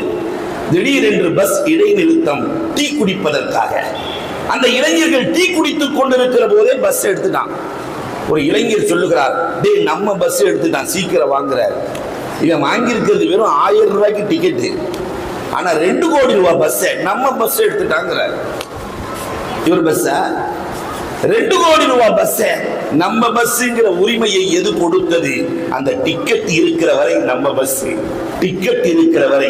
திடீரென்று பஸ் இடைநிறுத்தம், டீ குடிப்பதற்காக. அந்த இளைஞர்கள் டீ குடித்துக் கொண்டிருக்கிற போதே பஸ் எடுத்துட்டான். ஒரு இளைஞர் சொல்லுகிறார், டேய் நம்ம பஸ் எடுத்துட்டான், சீக்கிரம் வாங்குறாரு. இவன் வாங்கியிருக்கிறது வெறும் 1000 ரூபாய்க்கு டிக்கெட்டு, ஆனா 2 கோடி ரூபாய் பஸ் நம்ம பஸ் எடுத்துட்டாங்கிறார். இவர் பஸ்ஸா? 2 கோடி ரூபாய் பஸ் நம்ம பஸ்ங்கிற உரிமையை எது கொடுத்தது? அந்த டிக்கெட் இருக்கிற வரை நம்ம பஸ், டிக்கெட் இருக்கிற வரை,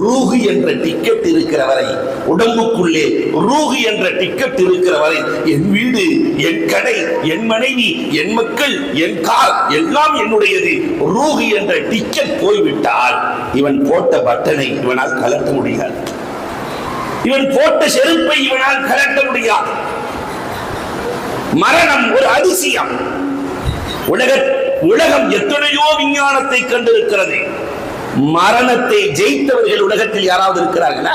ரூஹு என்ற டிக்கெட் இருக்கிற வரை, உடம்புக்குள்ளே ரூஹு என்ற டிக்கெட் இருக்கிற வரை, என் வீடு, என் கடை, என் மனைவி, என் மக்கள், என் கார் எல்லாம் என்னுடையது. ரூஹு என்ற டிக்கெட் போய்விட்டால் இவன் போட்ட பட்டனை இவனால் கலட்ட முடியாது, இவன் போட்ட செருப்பை இவனால் கலட்ட முடியாது. மரணம் ஒரு அதிசயம். உலகம் எத்தனையோ விஞ்ஞானத்தை கண்டிருக்கிறது. மரணத்தை ஜெயித்தவர்கள் உலகத்தில் யாராவது இருக்கிறார்களா?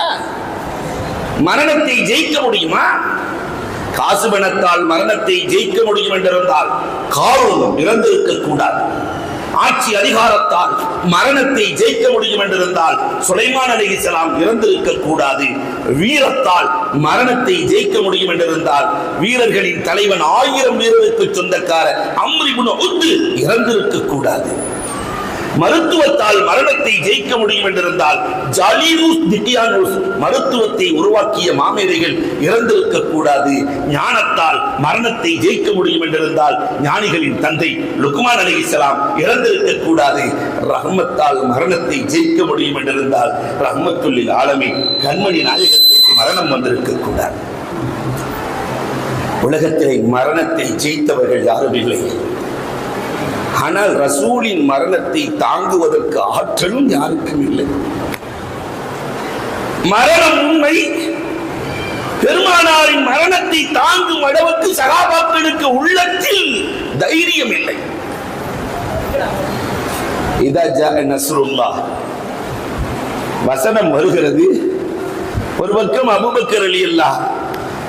மரணத்தை ஜெயிக்க முடியுமா? காசு பணத்தால் மரணத்தை ஜெயிக்க முடியும் என்றிருந்தால் காரூன் இறந்திருக்க கூடாது. ஆட்சி அதிகாரத்தால் மரணத்தை ஜெயிக்க முடியும் என்றிருந்தால் சுலைமான் அலைஹிஸ்ஸலாம் இறந்திருக்க கூடாது. வீரத்தால் மரணத்தை ஜெயிக்க முடியும் என்றிருந்தால் வீரர்களின் தலைவன் 1000 வீரருக்கு சொந்தக்காரர் அம்ர் இப்னு உத் இறந்திருக்க கூடாது. மருத்துவத்தால் மரணத்தை ஜெயிக்க முடியும் என்றிருந்தால் ஜாலினூஸ் திட்டியானூஸ் மருத்துவத்தை உருவாக்கிய மாமேதைகள் இறந்திருக்க கூடாது. ஞானத்தால் மரணத்தை ஜெயிக்க முடியும் என்றிருந்தால் ஞானிகளின் தந்தை லுக்மான் அலைஹிஸ்ஸலாம் இறந்திருக்க கூடாது. ரஹ்மத்தால் மரணத்தை ஜெயிக்க முடியும் என்றிருந்தால் ரஹ்மத்துல்லில் ஆலமீன் கண்மணி நாயகத்திற்கு மரணம் வந்திருக்க கூடாது. உலகத்திலே மரணத்தை ஜெயித்தவர்கள் யாரும் இல்லை. ஆனால் ரசூலின் மரணத்தை தாங்குவதற்கு ஆற்றலும் யாருக்கும் இல்லை. மரணம் உண்மை. பெருமானாரின் மரணத்தை தாங்கும் அளவுக்கு சகாபாக்களுக்கு உள்ளத்தில் தைரியம் இல்லை. இதா ஜா நஸ்ருல்லாஹ் வசனம் வருகிறது. ஒரு பக்கம் அபூபக்கர் ரலியல்லாஹு,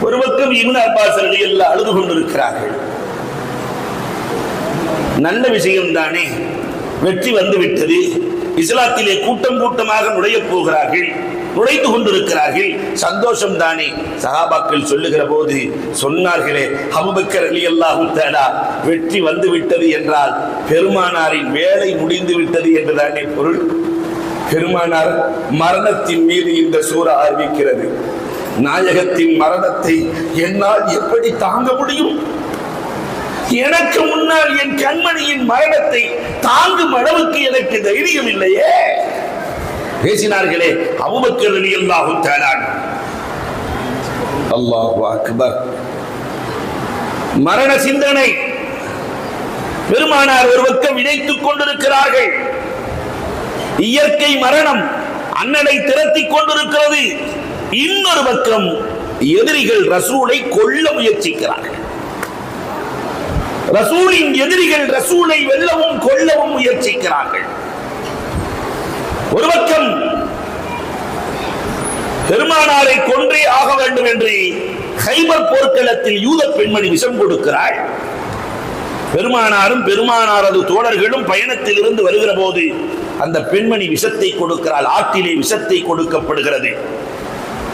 ஒரு பக்கம் இப்னு அப்பாஸ் ரலியல்லாஹு அழுது கொண்டிருக்கிறார்கள். நல்ல விஷயம் தானே, வெற்றி வந்து விட்டது, இஸ்லாத்திலே கூட்டம் கூட்டமாக நுழைய போகிறார்கள். நுழைந்து கொண்டிருக்கிறார்கள். சந்தோஷம் தானே. சஹாபாக்கள் சொல்லுகிற போது சொன்னார்களே, அபூபக்கர் ரலியல்லாஹு தஆலா வெற்றி வந்து விட்டது என்றால் பெருமானாரின் வேலை முடிந்து விட்டது என்றுதானே பொருள். பெருமானார் மரணத்தின் மீது இந்த சூரா அறிவிக்கிறது. நாயகத்தின் மரணத்தை என்னால் எப்படி தாங்க முடியும்? எனக்கு முன்னால் என் கண்மணியின் மரணத்தை தாங்கும் அளவுக்கு எனக்கு தைரியம் இல்லையே. பேசினார்களே அபூபக்கர் ரலியல்லாஹு தஆலா. அல்லாஹு அக்பர். மரண சிந்தனை பெருமானார் ஒரு பக்கம் விதைத்துக் கொண்டிருக்கிறார்கள். இயற்கை மரணம் அண்ணனை திரட்டிக் கொண்டிருக்கிறது. இன்னொரு பக்கம் எதிரிகள் ரசூலை கொல்ல முயற்சிக்கிறார்கள். ரசூலின் எதிரிகள் ரசூலை வெல்லவும் கொல்லவும் முயற்சிக்கிறார்கள். ஒரு பக்கம் பெருமானாரை கொன்றே ஆக வேண்டும் என்று கைபர் போர்க்களத்தில் யூத பெண்மணி விஷம் கொடுக்கிறாள். பெருமானாரும் பெருமானாரது தோழர்களும் பயணத்தில் இருந்து வருகிற போது அந்த பெண்மணி விஷத்தை கொடுக்கிறாள். ஆற்றிலே விஷத்தை கொடுக்கப்படுகிறது.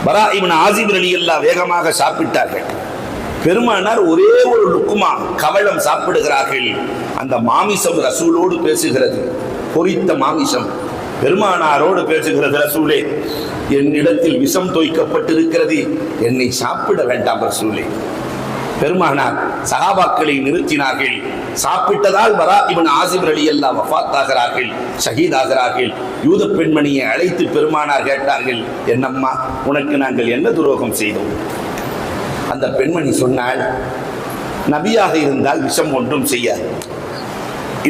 பரா இப்னு ஆசிப் ரலியல்லாஹு வேகமாக சாப்பிட்டார்கள். பெருமானார் ஒரே ஒரு லுக்மா கவளம் சாப்பிடுகிறார்கள். அந்த மாமிசம் ரசூலோடு பேசுகிறது. பொரித்த மாமிசம் பெருமானாரோடு பேசுகிறது. ரசூலே, என்னிடத்தில் விஷம் தோய்க்கப்பட்டிருக்கிறது, என்னை சாப்பிட வேண்டாம் ரசூலே. பெருமானார் சஹாபாக்களை நிறுத்தினார்கள். சாப்பிட்டதால் பரா இப்னு ஆசிப் ரலியல்லாஹு வஃபாத் ஆகிறார்கள், ஷஹீத் ஆகிறார்கள். யூத பெண்மணியை அழைத்து பெருமானார் கேட்டார்கள், என்னம்மா, உனக்கு நாங்கள் என்ன துரோகம் செய்தோம்? அந்த பெண்மணி சொன்னாள், நபியாக இருந்தால் விஷம் ஒன்றும் செய்யாது,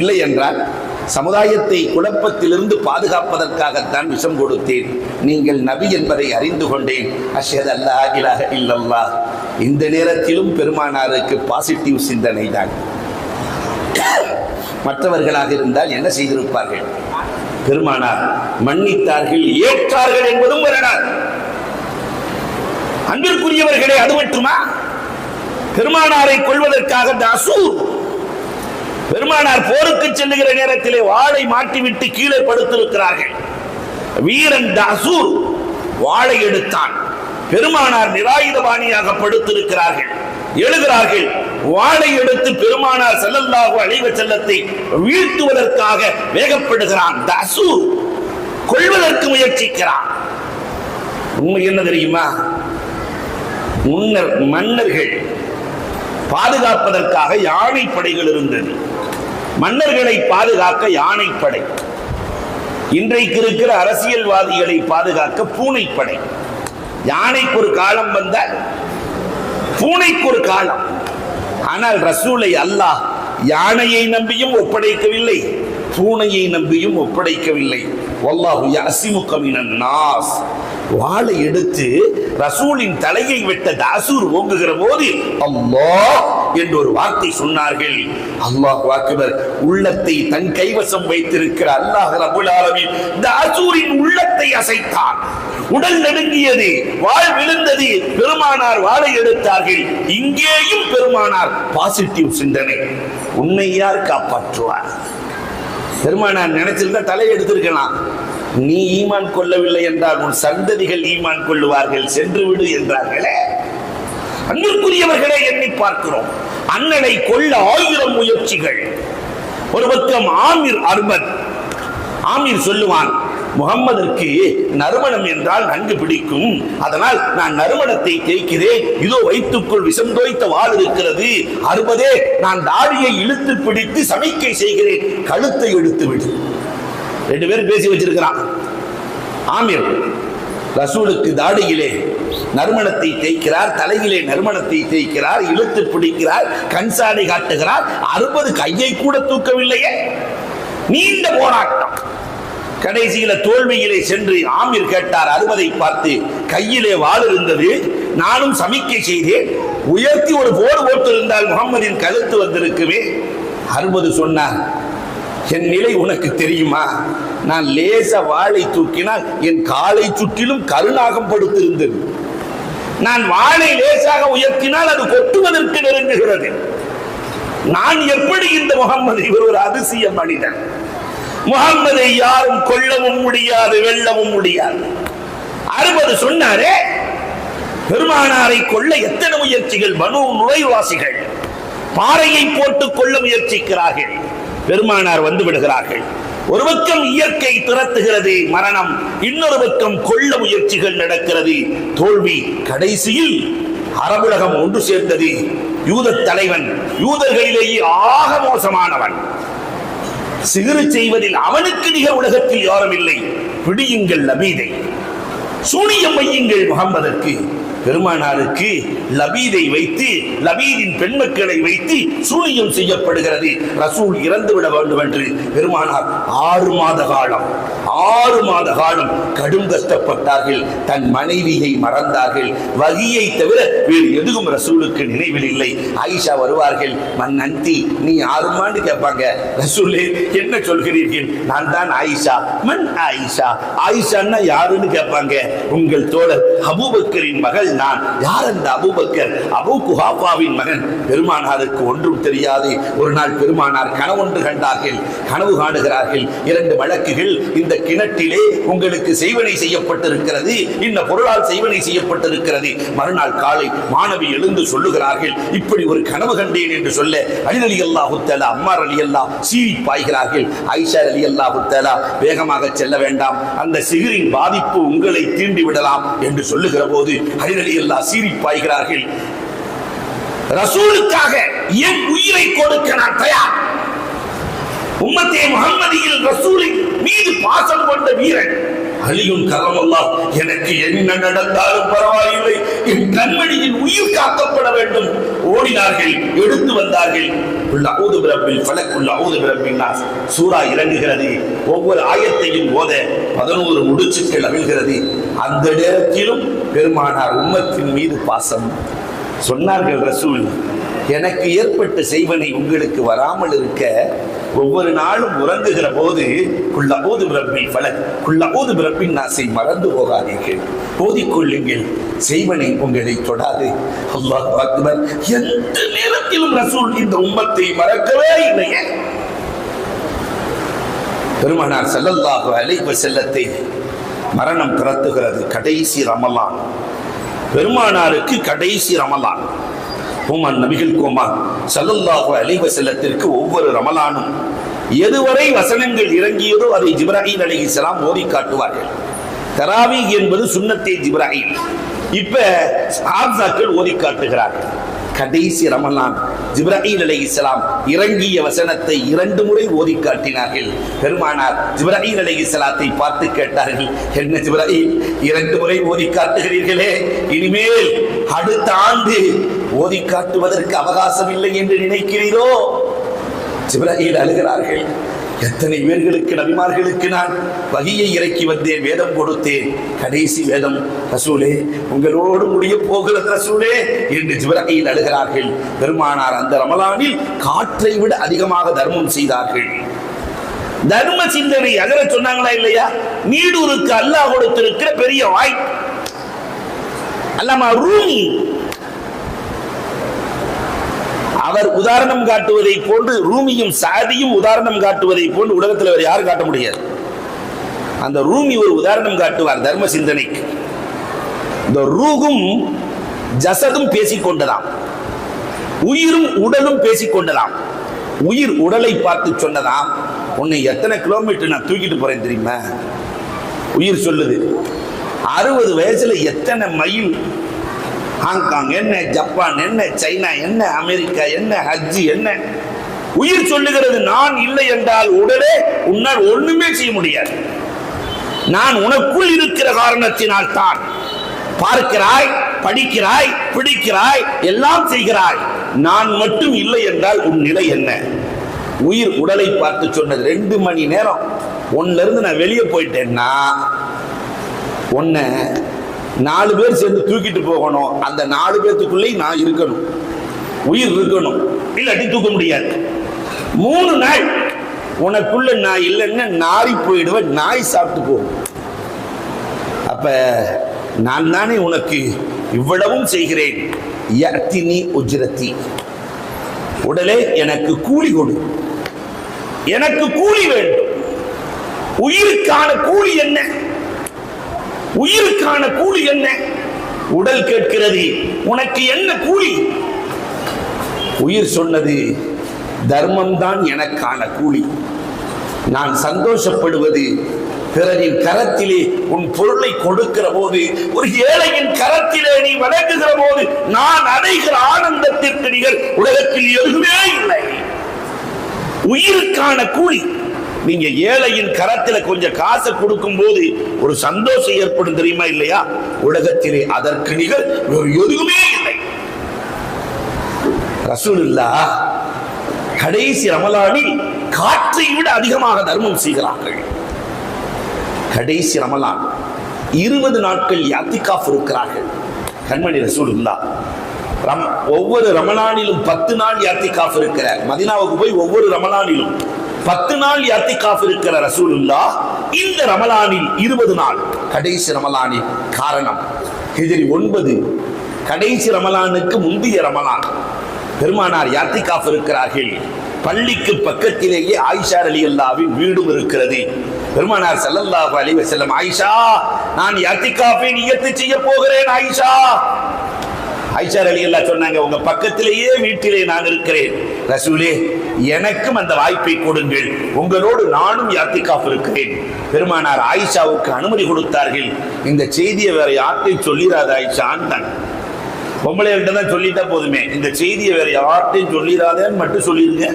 இல்லை என்றால் சமுதாயத்தை குழப்பத்திலிருந்து பாதுகாப்பதற்காகத்தான் விஷம் கொடுத்தேன். நீங்கள் நபி என்பதை அறிந்து கொண்டேன். அஷ்ஹது அல்லா இலாஹ இல்லல்லாஹ். இந்த நேரத்திலும் பெருமானாருக்கு பாசிட்டிவ் சிந்தனை தான். மற்றவர்களாக இருந்தால் என்ன செய்திருப்பார்கள்? பெருமானார் மன்னித்தார்கள், ஏற்றார்கள் என்பதும் வரலாறு. அன்பிற்குரியவர்களே, அது மட்டுமா? பெருமானாரை கொள்வதற்காக தாசூர் பெருமானார் போருக்கு செல்லுகிற நேரத்திலே வாளை மாட்டிவிட்டு கீழே படுத்திருக்கிறார்கள். வீரன் தாசூர் வாளை எடுத்தான். பெருமானார் நிராயுதபாணியாக படுத்திருக்கிறார்கள். எழுகிறார்கள். வாளை எடுத்து பெருமானார் ஸல்லல்லாஹு அலைஹி வஸல்லத்தை வீழ்த்துவதற்காக வேகப்படுகிறான். தாசூர் கொள்வதற்கு முயற்சிக்கிறான். உண்மை என்ன தெரியுமா? முன்னர் மன்னர்கள் பாதுகாப்பதற்காக யானை படைகள் இருந்தது. மன்னர்களை பாதுகாக்க யானைப்படை. இன்றைக்கு இருக்கிற அரசியல்வாதிகளை பாதுகாக்க பூனைப்படை. யானைக்கு ஒரு காலம் வந்தால் பூனைக்கு ஒரு காலம். ஆனால் ரசூலை அல்லாஹ் யானையை நம்பியும் ஒப்படைக்கவில்லை, பூனையை நம்பியும் ஒப்படைக்கவில்லை. வல்லாஹு யஸிமுக மினன் நாஸ். வாளை எடுத்து ரசூலின் தலையை வெட்ட தாசூர் ஓங்குகிற போது அல்லாஹ் என்று ஒரு வார்த்தை சொன்னார்கள். அல்லாஹு அக்பர். உள்ளத்தை தன் கைவசம் வைத்திருக்கிற அல்லாஹ் ரப்பல் ஆலமீன் தாசூரின் உள்ளத்தை அசைத்தான். உடல் நடுங்கியது, வாள் விழுந்தது. பெருமானார் வாளை எடுத்தார்கள். இங்கேயும் பெருமானார் பாசிட்டிவ் சிந்தனை. உன்னை யார் காப்பாற்றுவார்? பெருமானார் நினைச்சிருந்தா தலையை எடுத்திருக்கலாம். நீ ஈமான் கொள்ளவில்லை என்றால் உன் சந்ததிகள் ஈமான் கொள்ளுவார்கள், சென்று விடு என்றார்களே. அன்பிற்குரியவர்களே, எண்ணி பார்க்கிறோம். அண்ணனை கொல்ல 1000 முயற்சிகள். ஒரு பக்கம் ஆமீர் அர்மத். ஆமீர் சொல்லுவான், முகம்மதற்கு நறுமணம் என்றால் நன்கு பிடிக்கும், அதனால் நான் நறுமணத்தை தேய்க்கிறேன். இதோ வயிற்றுக்குள் விஷம் தோய்த்த வாள் இருக்கிறது. அறுபதே, நான் தாடியை இழுத்து பிடித்து சமிக்கை செய்கிறேன், கழுத்தை இழுத்து விடு. 2 பேர் பேசி வச்சிருக்கிறான். ஆமீர் ரசூலுக்கு தாடியிலே நறுமணத்தை தேய்க்கிறார், தலையிலே நறுமணத்தை தேய்க்கிறார், இழுத்து பிடிக்கிறார், கண்சாடை காட்டுகிறார். 60 கையை கூட தூக்கவில்லையே. நீண்ட போராட்டம். கடைசியில தோல்வியிலே சென்று ஆமீர் கேட்டார் 60ஐ பார்த்து, கையிலே வாள் இருந்தது, நானும் சமிக்கை செய்தேன், உயர்த்தி ஒரு போர் போட்டு இருந்தால் முகம்மதின் கழுத்து வந்திருக்குமே. 60 சொன்னார், என் நிலை உனக்கு தெரியுமா? நான் லேச வாளை தூக்கினால் என் காலை சுற்றிலும் கருநாகம் படுத்திருந்தது. நான் வாளை லேசாக உயர்த்தினால் அது கொட்டுவதற்கு நெருங்குகிறது. நான் எப்படி இந்த முகம்மது? இவர் ஒரு அதிசய மனிதன். முகம்மதை யாரும் கொல்லவும் முடியாது, வெல்லவும் முடியாது. 60 சொன்னாரே, பெருமானாரை கொள்ள எத்தனை முயற்சிகள்! பனு நுழைவாசிகள் பாறையை போட்டுக் கொள்ள முயற்சிக்கிறார்கள், பெருமானார் வந்து விடுகிறார்கள். ஒரு பக்கம் இயற்கை திரட்டுகிறது, மரணம்; இன்னொரு பக்கம் கொள்ள முயற்சிகள் நடக்கிறது, தோல்வி. கடைசியில் அரபுலகம் ஒன்று சேர்ந்தது. யூத தலைவன், யூதர்களிலேயே ஆக மோசமானவன், சிகிறு செய்வதில் அவனுக்கு நிகர் உலகத்தில் யாரும் இல்லை. பிடியுங்கள் லபீதை, சூனியம் வையுங்கள் முகம்மதற்கு. பெருமானாருக்கு லபீதை வைத்து, லபீதின் பெண்மக்களை வைத்து சூனியம் செய்யப்படுகிறது. ரசூல் இறந்துவிட வேண்டும் என்று பெருமானார் 6 மாத காலம் கடும் கஷ்டப்பட்டார்கள். தன் மனைவியை மறந்தார்கள். வகியை தவிர வேறு எதுவும் ரசூலுக்கு நினைவில் இல்லை. ஆயிஷா வருவார்கள், மன் அந்தி, நீ யாருமான்னு கேட்பாங்க. ரசூலே, என்ன சொல்கிறீர்கள்? நான் தான் ஆயிஷா. மன் ஆயிஷா? ஆயிஷான்னா யாருன்னு கேட்பாங்க. உங்கள் தோழர் அபூபக்கரின் மகள் நான். யார் அந்த அபூபக்கர்? அபூ குஹாஃபாவின் மகன். பெருமானாருக்கு ஒன்றும் தெரியாது. ஒரு நாள் பெருமானார் கனவொன்று கண்டார்கள். கனவு காணுகிறார்கள், 2 வழக்குகள் இந்த கிணற்றிலே உங்களுக்கு செய்வனை செய்யப்பட்டிருக்கிறது, இந்த பொருளால் செய்வனை செய்யப்பட்டிருக்கிறது. மறுநாள் காலை மாணவி எழுந்து சொல்லுகிறார்கள், இப்படி ஒரு கனவு கண்டேன் என்று சொல்ல அலி ரலியல்லாஹு தஆலா, அம்மார் ரலியல்லாஹு சீறி பாய்கிறார்கள். ஆயிஷா ரலியல்லாஹு தஆலா, வேகமாக செல்ல வேண்டாம், அந்த சிகிரின் பாதிப்பு உங்களை தீண்டி விடலாம் என்று சொல்லுகிற போது அலி ரலியல்லாஹு சீறி பாய்கிறார்கள். ரசூலுக்காக என் உயிரை கொடுக்க நான் தயார். உம்மத்தே முஹம்மதியில் ரசூலின் மீது பாசம் கொண்ட வீரன் அலியுன் கரமல்லாஹ், எனக்கு என்ன நடந்தாலும் பரவாயில்லை, என் கண்மணியின் உயிர் காக்கப்பட வேண்டும். ஓடினார்கள், எடுத்து வந்தார்கள். குல் அஊது பிரப்பில் ஃபலக், குல் அஊது பிரப்பின் நாஸ் சூரா இறங்குகிறது. ஒவ்வொரு ஆயத்தையும் ஓத 11 முடிச்சுக்கள் அவிழ்கிறது. அந்த நேரத்திலும் பெருமானார் உம்மத்தின் மீது பாசம். சொன்னார்கள் ரசூல், எனக்கு ஏற்பட்ட செய்வனை உங்களுக்கு வராமல் இருக்க ஒவ்வொரு நாளும் உறங்குகிற போது குல் அஊது பிரப்பில் ஃபலக், குல் அஊது பிரப்பின் நாஸை மறந்து போகாதீர்கள், ஓதிக்கொள்ளுங்கள், செய்வனை உங்களை தொடாது. அல்லாஹ் அக்பர். எந்த நேரத்திலும் ரசூல் இந்த உம்மத்தை மறக்கவே இல்லையே. பெருமானார் ஸல்லல்லாஹு அலைஹி வஸல்லத்தை மரணம் திரட்டுகிறது. கடைசி ரமலான், பெருமானாருக்கு கடைசி ரமலான். உமன் நபிகள் கோமான் ஸல்லல்லாஹு அலைஹி வஸல்லத்திற்கு ஒவ்வொரு ரமலானும் எதுவரை வசனங்கள் இறங்கியதோ அதை ஜிப்ராயில் அலைஹிஸ்ஸலாம் ஓதி காட்டுவார்கள். தராவீஹ் என்பது சுன்னத்தே ஜிப்ராயில். இப்ப சஹாபாக்கள் ஓதி காட்டுகிறார்கள். கடைசி ரமலான் ஜிப்ராயில் அலைஹிஸ்ஸலாம் இறங்கிய வசனத்தை 2 முறை ஓதி காட்டினார்கள். பெருமானார் ஜிப்ராயில் அலைஹிஸ்ஸலாத்தை பார்த்து கேட்டார்கள், என்ன ஜிப்ராயில், 2 முறை ஓதி காட்டுகிறீர்களே, இனிமேல் அடுத்த ஆண்டு ஓதி காட்டுவதற்கு அவகாசம் இல்லை என்று நினைக்கிறீரோ? ஜிப்ராயில் அழுகிறார்கள், எத்தனை பேர்களுக்கு, நபிமார்களுக்கு நான் வஹியை இறக்கி வந்தேன், வேதம் கொடுத்தேன், கடைசி வேதம் ரசூலே உங்களோடு முடிய போகிறது ரசூலே என்று ஜிப்ராயில் அழுகிறார்கள். பெருமானார் அந்த ரமலானில் காற்றை விட அதிகமாக தர்மம் செய்தார்கள். தர்ம சிந்தனை அகர சொன்னாங்களா இல்லையா? நீடூருக்கு அல்லாஹ் கொடுத்திருக்கிற பெரிய வாய்ப்பு. அல்லாமா ரூமி அவர் உதாரணம் காட்டுவதை போன்று, ரூமியும் சாதியும் உதாரணம் காட்டுவதை போன்று உலகத்தில் வேறு யாரும் காட்ட முடியாது. அந்த ரூமி ஒரு உதாரணம் காட்டுவார் தர்ம சிந்தனைக்கு. இந்த ரூகும் ஜசதும் பேசிக்கொண்டதாம், உயிரும் உடலும் பேசிக்கொண்டதாம். உயிர் உடலை பார்த்து சொன்னதாம், உன்னை எத்தனை கிலோமீட்டர் நான் தூக்கிட்டு போறேன் தெரியுமா? உயிர் சொல்லுது, 60 வயசுல எத்தனை மைல், ஹாங்காங் என்ன, ஜப்பான் என்ன, சைனா என்ன, அமெரிக்கா என்ன, ஹஜ்ஜி என்ன. உயிர் சொல்லுகிறது, நான் இல்லை என்றால் உடலே உன்னால் ஒண்ணுமே செய்ய முடியாது. நான் உனக்குள் இருக்கிற காரணத்தினால் தான் பார்க்கிறாய், படிக்கிறாய், பிடிக்கிறாய், எல்லாம் செய்கிறாய். நான் மட்டும் இல்லை என்றால் உன் நிலை என்ன? உயிர் உடலை பார்த்து சொன்னது. 2 மணி நேரம் ஒன்னுல இருந்து நான் வெளியே போயிட்டேன்னா உன்னை 4 பேர் சேர்ந்து தூக்கிட்டு போகணும். அந்த 4 பேர்த்துக்குள்ளே நான் இருக்கணும், உயிர் இருக்கணும், இல்லாட்டி தூக்க முடியாது. 3 நாள் உனக்குள்ள நான் இல்லைன்னா நாரி போயிடுவேன், நாய் சாப்பிட்டு போகும். அப்ப நான் தானே உனக்கு இவ்வளவும் செய்கிறேன். யஅ்தினி உஜ்ரதி, உடலே எனக்கு கூலி கொடு, எனக்கு கூலி வேண்டும். உயிருக்கான கூலி என்ன? உயிருக்கான கூலி என்ன? உடல் கேட்கிறது, உனக்கு என்ன கூலி? உயிர் சொன்னது, தர்மம் தான் எனக்கான கூலி. நான் சந்தோஷப்படுவது பிறரின் கரத்திலே உன் பொருளை கொடுக்கிற போது, ஒரு ஏழையின் கரத்திலே நீ வழங்குகிற போது நான் அடைகிற ஆனந்தத்திற்கு நிகர் உலகத்தில் எதுவுமே இல்லை. உயிருக்கான கூலி. நீங்க ஏழையின் கரத்துல கொஞ்சம் காசை கொடுக்கும் போது ஒரு சந்தோஷம் ஏற்படும், தெரியுமா இல்லையா? உலகத்திலே அதற்கு நிகர் எதுவுமே இல்லை. ரசூலுல்லாஹ் கடைசி ரமலானில் காற்றை விட அதிகமாக தர்மம் செய்கிறார்கள். கடைசி ரமலான் 20 நாட்கள் யாத்திகாஃப் இருக்கிறார்கள். கண்மணி ரசூலுல்லாஹ் ஒவ்வொரு ரமலானிலும் 10 நாள் யாத்திகாஃப் இருக்கிற, மதீனாவுக்கு போய் ஒவ்வொரு ரமலானிலும் 10 நாள் யாத்திகாஃப் இருக்கிற ரசூலுல்லாஹ் இந்த ரமலானில் 20 நாள் கடைசி ரமலானில். காரணம், ஹிஜ்ரி 9 கடைசி ரமலானுக்கு முந்தைய ரமலான் பெருமானார் யாத்திகாஃப் இருக்கிறார்கள். பள்ளிக்கு பக்கத்திலேயே ஆயிஷா ரலியல்லாஹுவின் வீடும் இருக்கிறது. பெருமானார் ஸல்லல்லாஹு அலைஹி வஸல்லம், ஆயிஷா நான் யாத்திகாஃபை நியத்து செய்ய போகிறேன் ஆயிஷா. ஆயிஷா ரலியல்லாஹு சொன்னாங்க, உங்க பக்கத்திலேயே வீட்டிலே நான் இருக்கிறேன் ரசூலே, எனக்கும் அந்த வாய்ப்பை கொடுங்கள், உங்களோடு நானும் யாத்திகாஃப் இருக்கிறேன். பெருமானார் ஆயிஷாவுக்கு அனுமதி கொடுத்தார்கள். இந்த செய்தியை வேற யார்ட்டையும் சொல்லிராத ஆயிஷான்னு. பொம்பளைகிட்ட தான் சொல்லிட்டா போதுமே, இந்த செய்தியை வேற யார்ட்டையும் சொல்லிடாதேன்னு மட்டும் சொல்லிருங்க.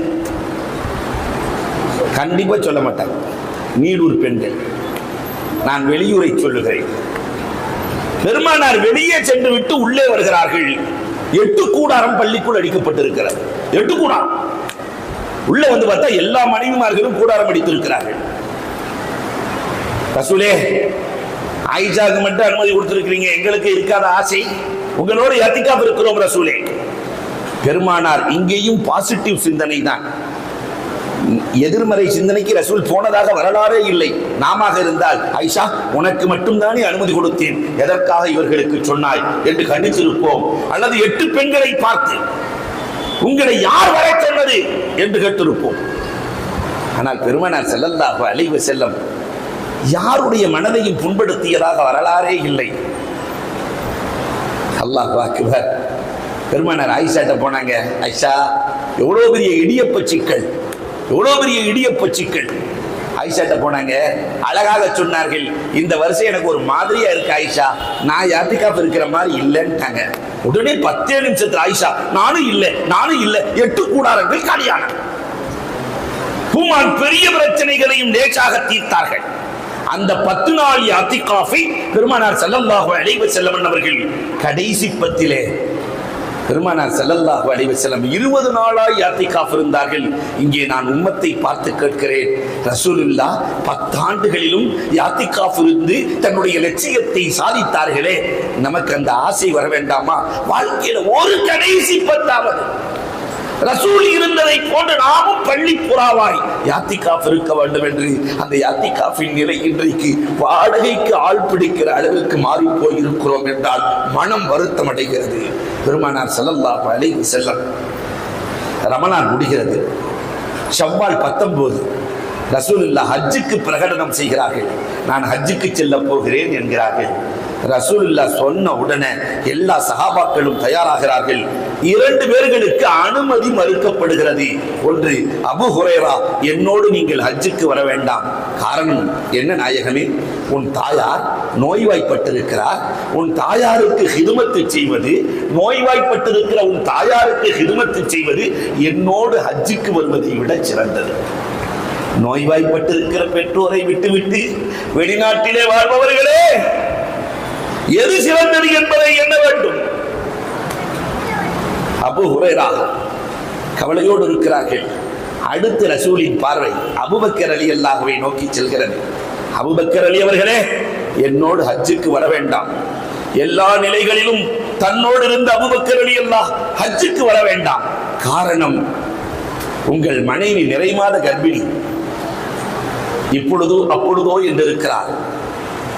கண்டிப்பா சொல்ல மாட்டாங்க. நீடூர் பெண்கள், நான் வெளியூரை சொல்லுகிறேன். பெருமானார் வெளியே சென்று விட்டு உள்ளே வருகிறார்கள். 8 கூடாரம் பள்ளிக்குள் அடிக்கப்பட்டிருக்கிறது. 8 கூடாரம். உள்ள வந்து பார்த்தா எல்லா மனைவிமார்களும் கூடாரம் அடித்திருக்கிறார்கள். ரசூலே, ஆயிஷாவுக்கு மட்டும் அனுமதி கொடுத்திருக்கிறீங்க, எங்களுக்கு இருக்காத ஆசை, உங்களோட யாத்திகாஃப் இருக்கிறோம் ரசூலே. பெருமானார் இங்கேயும் பாசிட்டிவ் சிந்தனை தான், எதிர்மறை சிந்தனைக்கு ரசூல் போனதாக வரலாறே இல்லை. நாம இருந்தால், ஆயிஷா உனக்கு மட்டும்தானே அனுமதி கொடுத்தேன், எதற்காக இவர்களுக்கு சொன்னாய் என்று கண்டித்திருப்போம். அல்லது 8 பெண்களை பார்த்து உங்களை யார் வர சொன்னது என்று கேட்டிருப்போம். ஆனால் பெருமானார் ஸல்லல்லாஹு அலைஹி வஸல்லம் யாருடைய மனதையும் புண்படுத்தியதாக வரலாறே இல்லை. அல்லாஹ் அக்பர். பெருமானார் ஆயிஷாட்ட போனாங்க, ஆயிஷா எவ்வளவு பெரிய இடியப்ப சிக்கல், எவ்வளவு பெரிய இடியப்ப சிக்கல். ஆயிஷாட்ட போனாங்க, அழகாக சொன்னார்கள், இந்த வருஷம் எனக்கு ஒரு மாதிரியா இருக்கு ஆயிஷா, நான் யாத்திகாஃப் இருக்கிற மாதிரி இல்லைன்ட்டாங்க. உடனே 10 நிமிஷத்துல ஆயிஷா, நானும் இல்லை நானும் இல்லை, 8 கூடாரங்கள் காலியான. ஹுமான் பெரிய பிரச்சனைகளையும் லேசாக தீர்த்தார்கள். அந்த 10 நாள் யாத்திகாஃபை பெருமானார் ஸல்லல்லாஹு அலைஹி வஸல்லம் அவர்கள் கடைசி 10 பெருமானார் ஸல்லல்லாஹு அலைஹி வஸல்லம் 20 நாளாய் யாத்திகாஃப் இருந்தார்கள். இங்கே நான் உம்மத்தை பார்த்து கேட்கிறேன், ரசூலுல்லாஹ் 10 ஆண்டுகளிலும் யாத்திகாஃப் இருந்து தன்னுடைய லட்சியத்தை சாதித்தார்களே, நமக்கு அந்த ஆசை வர வேண்டாமா? வாழ்க்கையில ஒரு கடைசி 10ஆவது ரசூல் இருந்ததை போன்று நாமும் பள்ளி புறாவாய் யாத்திகாஃப் இருக்க வேண்டும் என்று அந்த யாத்திகாஃபின் நிலை இன்றைக்கு வாடகைக்கு ஆள் பிடிக்கிற அளவுக்கு மாறி போயிருக்கிறோம் என்றால் மனம் வருத்தம் அடைகிறது. பெருமானார் ஸல்லல்லாஹு அலைஹி வஸல்லம் ரமலான் முடிகிறது, ஷவ்வால் 19 ரசூலுல்லாஹ் ஹஜ்ஜுக்கு பிரகடனம் செய்கிறார்கள். நான் ஹஜ்ஜுக்கு செல்ல போகிறேன் என்கிறார்கள். ரசூலுல்லாஹ் சொன்ன உடனே எல்லா சஹாபாக்களும் தயாராகிறார்கள். 2 பேர்களுக்கு அனுமதி மறுக்கப்படுகிறது. ஒன்று, அபூ ஹுரைரா, என்னோடு நீங்கள் ஹஜ்ஜுக்கு வர வேண்டாம். காரணம் என்ன நாயகமே? உன் தாயார் நோய்வாய்ப்பட்டிருக்கிறார், உன் தாயாருக்கு ஹிதுமத்து செய்வது, நோய்வாய்ப்பட்டிருக்கிற உன் தாயாருக்கு ஹிதுமத்து செய்வது என்னோடு ஹஜ்ஜுக்கு வருவதை விட சிறந்தது. நோய்வாய்ப்பட்டிருக்கிற பெற்றோரை விட்டுவிட்டு வெளிநாட்டிலே வாழ்பவர்களே, எது சிறந்தது என்பதை எண்ண வேண்டும். அபூ ஹுரைரா கவலையோடு இருக்கிறார்கள். அடுத்த ரசூலின் பார்வை அபூபக்கர் ரலியல்லாஹுவை நோக்கி செல்கிறது. அபூபக்கர் அலி அவர்களே, என்னோடு ஹஜ்ஜுக்கு வர வேண்டாம். எல்லா நிலைகளிலும் தன்னோடு இருந்த அபூபக்கர் ரலியல்லாஹு ஹஜ்ஜுக்கு வர வேண்டாம். காரணம், உங்கள் மனைவி நிறைமாத கர்ப்பிணி, இப்பொழுதோ அப்பொழுதோ என்று இருக்கிறார்,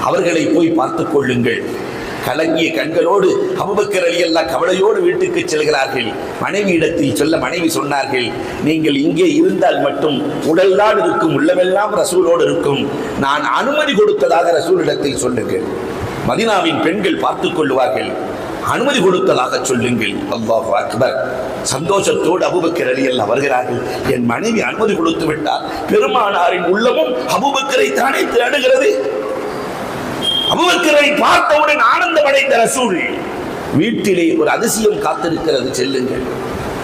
அவர்களை போய் பார்த்துக் கொள்ளுங்கள். கலங்கிய கண்களோடு அபூபக்கர் ரலியல்லாஹு கவலையோடு வீட்டுக்கு செல்கிறார்கள். மனைவி இடத்தில் சொல்ல மனைவி சொன்னார்கள், நீங்கள் இங்கே இருந்தால் மட்டும் உடல்தான் இருக்கும், உள்ளமெல்லாம் ரசூலோடு இருக்கும். நான் அனுமதி கொடுத்ததாக ரசூலிடத்தில் சொல்லுங்கள். மதீனாவின் பெண்கள் பார்த்துக் கொள்வார்கள், அனுமதி கொடுத்ததாக சொல்லுங்கள். அல்லாஹு அக்பர். சந்தோஷத்தோடு அபூபக்கர் ரலியல்லாஹு வருகிறார்கள். என் மனைவி அனுமதி கொடுத்து விட்டார். பெருமானாரின் உள்ளமும் அபூபக்கரை தானே தேடுகிறது. அபூபக்கரை பார்த்தவுடன் ஆனந்தம் அடைந்த ரசூல், வீட்டிலே ஒரு அதிசயம் காத்திருக்கிறது, செல்லுங்கள்.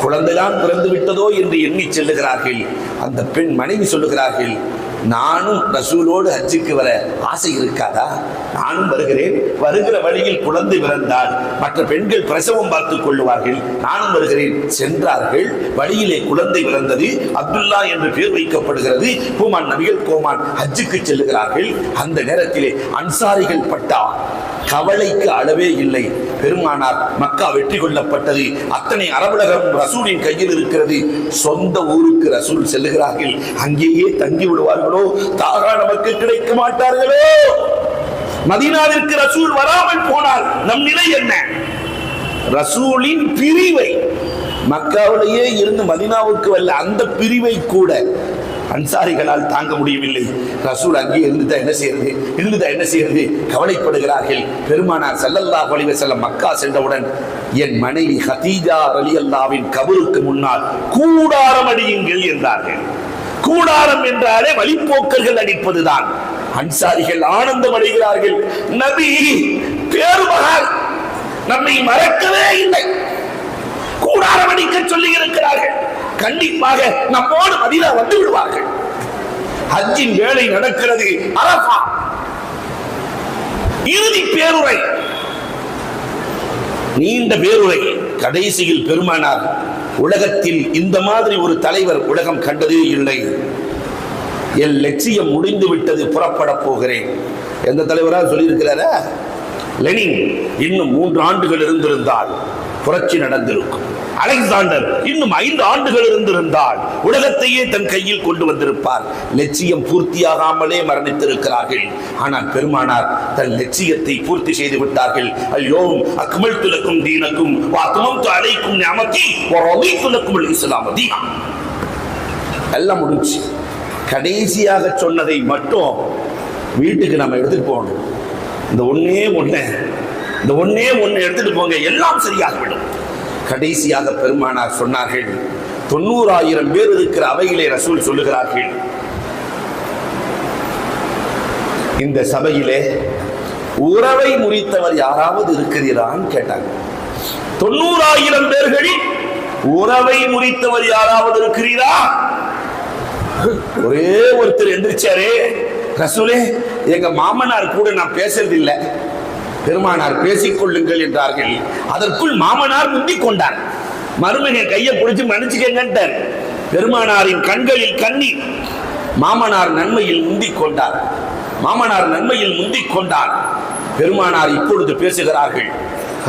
குழந்தைதான் பிறந்து விட்டதோ என்று எண்ணி செல்லுகிறார்கள். அந்த பெண் மனைவி சொல்லுகிறார்கள், நானும் ரசூலோடு ஹஜ்ஜுக்கு வர ஆசை இருக்காதா? நானும் வருகிறேன். வருகிற வழியில் குழந்தை பிறந்தால் மற்ற பெண்கள் பிரசவம் பார்த்துக் கொள்ளுவார்கள், நானும் வருகிறேன். சென்றார்கள். வழியிலே குழந்தை பிறந்தது. அப்துல்லா என்று பெயர் வைக்கப்படுகிறது. கோமான் நபிகள் கோமான் ஹஜ்ஜுக்கு செல்லுகிறார்கள். அந்த நேரத்திலே அன்சாரிகள் பட்டா கவலைக்கு அளவே இல்லை. பெருமானார் மக்கா வெற்றி கொள்ளப்பட்டது. அத்தனை அரபுலகம் ரசூலின் கையில் இருக்கிறது. சொந்த ஊருக்கு ரசூல் செல்லுகிறார்கள். அங்கேயே தங்கி விடுவார்களோ, தாகா நமக்கு கிடைக்க மாட்டார்களோ? மதீனாவிற்கு ரசூல் வராமல் போனால் நம் நிலை என்ன? ரசூலின் பிரிவை, மக்காவிலேயே இருந்து மதீனாவுக்கு வல்ல அந்த பிரிவை கூட அன்சாரிகளால் தாங்க முடியவில்லை. ரசூல் அங்கே இருந்துதான் என்ன செய்யறது கவலைப்படுகிறார்கள். பெருமானார் ஸல்லல்லாஹு அலைஹி வஸல்லம் மக்கா சென்றவுடன், என் மனைவி ஹதீஜா ரலியல்லாஹுவின் கபருக்கு முன்னால் கூடாரம் அடியுங்கள் என்றார்கள். கூடாரம் என்றாலே வழிப்போக்கர்கள் அடிப்பதுதான். அன்சாரிகள் ஆனந்தம் அடைகிறார்கள். நபி பேருமகான் நம்மை மறக்கவே இல்லை, கூடாரம் அடிக்க சொல்லி இருக்கிறார்கள். கண்டிப்பாக நம்மோடு மதீனா வந்து விடுவார்கள். ஹஜ்ஜின் வேலை நடக்கிறது. அரஃபா இறுதி பேருரை, நீண்ட பேருரை. கடைசியில் பெருமானார், உலகத்தில் இந்த மாதிரி ஒரு தலைவர் உலகம் கண்டதே இல்லை. என் லட்சியம் முடிந்து விட்டது, புறப்பட போகிறேன். எந்த தலைவரா சொல்லியிருக்கிறாரா? லெனின் இன்னும் 3 ஆண்டுகள் இருந்திருந்தால் புரட்சி நடந்திருக்கும். அலெக்சாண்டர் இன்னும் 5 ஆண்டுகள் இருந்திருந்தால் உலகத்தையே தன் கையில் கொண்டு வந்திருப்பார். லட்சியம் பூர்த்தியாகாமலே மரணித்திருக்கிறார்கள். ஆனால் பெருமானார் தன் லட்சியத்தை பூர்த்தி செய்து விட்டார்கள். அல்யோம் அக்மல்து லக்கும் தீனக்கும் வ அத்மம்து அலைக்கும் நிஅமதி வ ரதீது லக்குமுல் இஸ்லாம் தீனா. எல்லாம் முடிஞ்சு. கடைசியாக சொன்னதை மட்டும் வீட்டுக்கு நம்ம எடுத்துட்டு போகணும். இந்த ஒன்னே ஒண்ணு எடுத்துட்டு போங்க, எல்லாம் சரியாகிவிடும். கடைசியாக பெருமானார் சொன்னார்கள், 90,000 பேர் இருக்கிற அவையிலே ரசூல் சொல்லுகிறார்கள், இந்த சபையிலே உறவை முறித்தவர் யாராவது இருக்கிறான்னு கேட்டாங்க. 90,000 பேர்களில் உறவை முறித்தவர் யாராவது இருக்கிறீரா? ஒரே ஒருத்தர் எந்திரிச்சாரே, ரசூலே எங்க மாமனார் கூட நான் பேசுறது இல்லை. பெருமானார் பேசிக்கொள்ளுங்கள் என்றார்கள். அதற்குள் மாமனார் முந்திக் கொண்டார். மருமகன் கையை பிடிச்சு மன்னிச்சுக்கங்கன்றார். பெருமானாரின் கண்களில் கண்ணீர். மாமனார் நன்மையில் முந்திக் கொண்டார். பெருமானார் இப்பொழுது பேசுகிறார்கள்,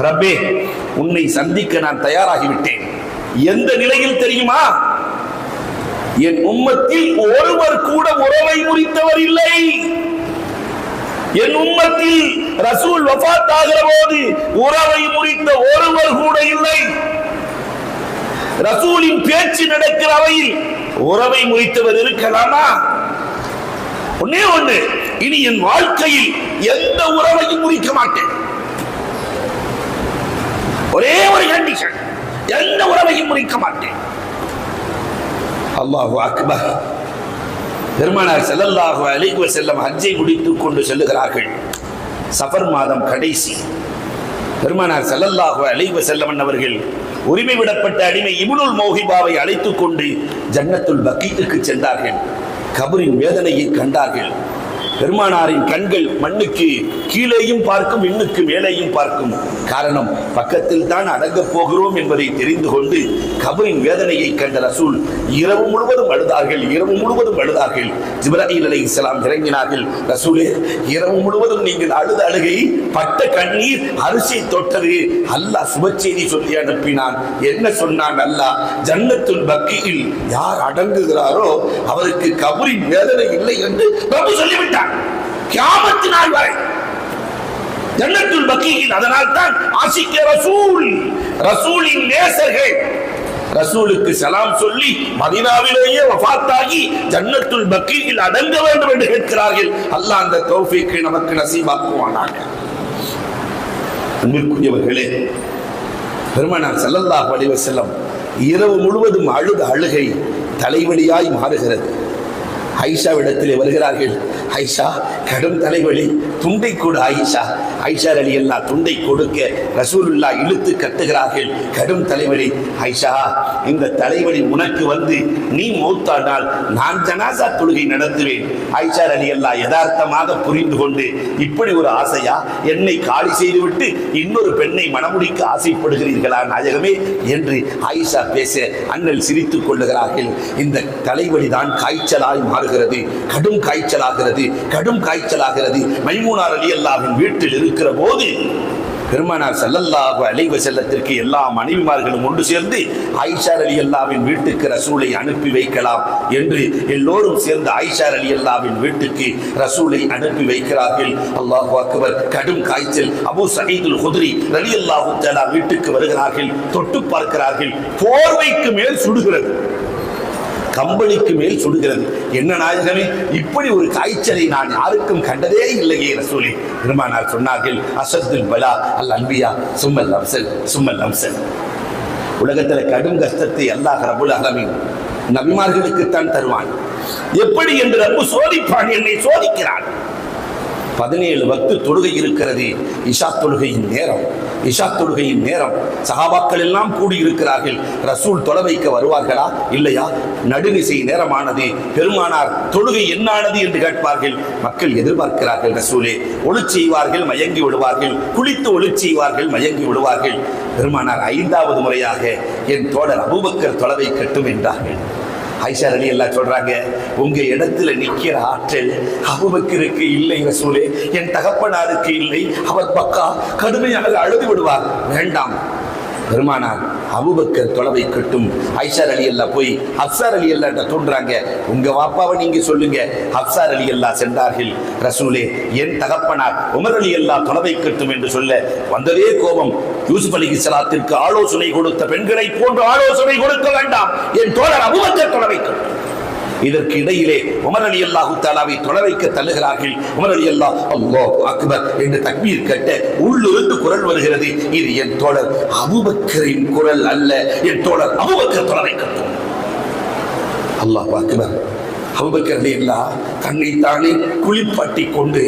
ரப்பே உன்னை சந்திக்க நான் தயாராகிவிட்டேன். எந்த நிலையில் தெரியுமா? என் உம்மத்தில் ஒருவர் கூட உறவை முறித்தவர் இல்லை. என் உம்மத்தில் ரசூல் வஃபாத் ஆகிற போது உறவை முறித்த ஒருவர் கூட இல்லை. ரசூலின் பேச்சு நடக்கிற அவையில் உறவை முறித்தவர் இருக்கலாமா? ஒண்ணே ஒண்ணு, இனி என் வாழ்க்கையில் எந்த உறவையும் முறிக்க மாட்டேன். ஒரே ஒரு கண்டிஷன், எந்த உறவையும் முறிக்க மாட்டேன். அல்லாஹு அக்பர். பெருமானார் ஸல்லல்லாஹு அலைஹி வஸல்லம் ஹஜ்ஜை முடித்துக் கொண்டு செல்லுகிறார்கள். சஃபர் மாதம் கடைசி. பெருமானார் ஸல்லல்லாஹு அலைஹி வஸல்லம் அவர்கள் உரிமை விடப்பட்ட அடிமை இப்னுல் மௌஹிபாவை அழைத்துக் கொண்டு ஜன்னத்துல் பக்கீக்கு சென்றார்கள். கபரின் வேதனையை கண்டார்கள். பெருமானாரின் கண்கள் மண்ணுக்கு கீழேயும் பார்க்கும், விண்ணுக்கு மேலேயும் பார்க்கும். காரணம், பக்கத்தில் தான் அடங்கப் போகிறோம் என்பதை தெரிந்து கொண்டு கபரின் வேதனையை கண்ட ரசூல் இரவு முழுவதும் அழுதார்கள். ஜிப்ராயில் அலைஹிஸ்ஸலாம் இறங்கினார்கள். ரசூலே, இரவு முழுவதும் நீங்கள் அழுத அழுகை, பட்ட கண்ணீர் அரிசி தொட்டது. அல்லாஹ் சுப செய்தி சொல்லி அனுப்பினான். என்ன சொன்னான் அல்லாஹ்? ஜன்னத்துல் பக்கீயில் யார் அடங்குகிறாரோ அவருக்கு கபரின் வேதனை இல்லை என்று பிரபு சொல்லிவிட்டார். கியாமத் நாள் வரை ஜன்னத்துல் பக்கீயில். அதனால் தான் ஆஷிக் ரசூல், ரசூலின் நேசர்கள் ரசூலுக்கு சலாம் சொல்லி மதீனாவிலேயே வஃபாத்தாகி ஜன்னத்துல் பக்கீயில் அடங்க வேண்டும் என்று கேட்கிறார்கள். அல்லாஹ் அந்த தௌஃபீக்கை நமக்கு நசீபாக்குவானாக. அன்பிற்குரியவர்களே, பெருமானார் ஸல்லல்லாஹு அலைஹி வஸல்லம் இரவு முழுவதும் அழுத அழுகை தலைவலியாய் மாறுகிறது. ஆயிஷாவிடத்திலே வருகிறார்கள். ஆயிஷா, கடும் தலைவலி, துண்டை கொடு ஆயிஷா. ஆயிஷா ரலியல்லாஹு துண்டை கொடுக்க ரசூலுல்லாஹ் இழுத்து கட்டுகிறார்கள். கடும் தலைவலி. ஆயிஷா, இந்த தலைவலி உனக்கு வந்து நீ மௌத்தானால் நான் ஜனாசா தொழுகை நடத்துவேன். ஆயிஷா ரலியல்லாஹு யதார்த்தமாக புரிந்து கொண்டு, இப்படி ஒரு ஆசையா, என்னை காலி செய்துவிட்டு இன்னொரு பெண்ணை மணமுடிக்க ஆசைப்படுகிறீர்களா நாயகமே என்று ஆயிஷா பேச அண்ணல் சிரித்துக் கொள்ளுகிறார்கள். இந்த தலைவலி தான் காய்ச்சலாய் மாறுகிறது. கடும் காய்ச்சலாகிறது, கடும் காய்ச்சலாகிறது. மைமூனா ரலியல்லாஹு வீட்டில் இருக்கிற போது பெருமானார் ஸல்லல்லாஹு அலைஹி வஸல்லத்திற்கு எல்லா மனைவிமார்களும் ஒன்று சேர்ந்து ஆயிஷா ரலியல்லாஹுவின் வீட்டுக்கு ரசூலை அனுப்பி வைக்கலாம் என்று எல்லோரும் சேர்ந்து ஆயிஷா ரலியல்லாஹுவின் வீட்டுக்கு ரசூலை அனுப்பி வைக்கிறார்கள். அல்லாஹு அக்பர். கடும் காய்ச்சல். அபூ சயீதுல் குத்ரி ரலியல்லாஹு தஆலா வீட்டுக்கு வருகிறார்கள். தொட்டு பார்க்கிறார்கள். போர்வைக்கு மேல் சுடுகிறது, கம்பளிக்கு மேல் சுடுகிறது. என்ன நாயகமே, இப்படி ஒரு காய்ச்சலை நான் யாருக்கும் கண்டதே இல்லையே ரசூலே. பெருமானார் சொன்னார்கள், அஷத்துல் பலா அல் அன்பியா சும்மல் அம்சல் சும்மல் அம்சல். உலகத்தில் கடும் கஷ்டத்தை அல்லாஹ் ரப்புல் ஆலமீன் நபிமார்களுக்குத்தான் தருவான். எப்படி என்று ரப்பு சோதிப்பான், என்னை சோதிக்கிறான். 17 வக்து தொழுகை இருக்கிறது. இஷா தொழுகையின் நேரம், இஷா தொழுகையின் நேரம். சஹாபாக்கள் எல்லாம் கூடியிருக்கிறார்கள். ரசூல் தொலை வைக்க வருவார்களா இல்லையா? நடுநிசை நேரமானது. பெருமானார் தொழுகை என்னானது என்று கேட்பார்கள். மக்கள் எதிர்பார்க்கிறார்கள். ரசூலே ஒளி செய்வார்கள், மயங்கி விடுவார்கள். குளித்து ஒளி செய்வார்கள், மயங்கி விடுவார்கள். பெருமானார் 5வது முறையாக என் தோழர் அபூபக்கர் தொலை வைக்கட்டும் என்றார்கள். ஆயிஷா ரலியல்லாஹு சொல்றாங்க, உங்க இடத்துல நிக்கிற ஆற்றல் அபூபக்கருக்கு இல்லை ரசூலே, என் தகப்பனாருக்கு இல்லை. அவர் பக்கா கடுமையாக அழுது விடுவார். வேண்டாம், பெருமானார் அபூபக்கர் தொலை வைக்கட்டும். ஆயிஷா ரலியல்லாஹு போய் ஹப்ஸா ரலியல்லாஹு தோன்றாங்க, உங்க வாப்பாவை நீங்க சொல்லுங்க. ஹப்ஸா ரலியல்லாஹு சென்றார்கள். ரசூலே, என் தகப்பனார் உமர் ரலியல்லாஹு தொலை வைக்கட்டும் என்று சொல்ல வந்ததே கோபம். யூசுப் அலைஹிஸ்ஸலாத்திற்கு ஆலோசனை கொடுத்த பெண்களை போன்று ஆலோசனை கொடுக்க வேண்டாம், என் தோழர் அபூபக்கர் தொலை வைக்கட்டும். இதற்கு இடையிலே உமர் ரலியல்லாஹு தஆலாவை தொலை வைக்க தள்ளுகிறார்கள். உமர் ரலியல்லாஹு அல்லாஹு அக்பர் என்று தக்பீர் கட்ட உள்ளிருந்து குரல் வருகிறது. இது என் தோழர் அபூபக்கரின் குரல் அல்ல, என் தோழர் அபூபக்கர் தொலை வைக்கட்டும். அல்லாஹு அக்பர். அபூபக்கர் ரலியல்லாஹு தன்னை தானே குளிப்பாட்டி கொண்டு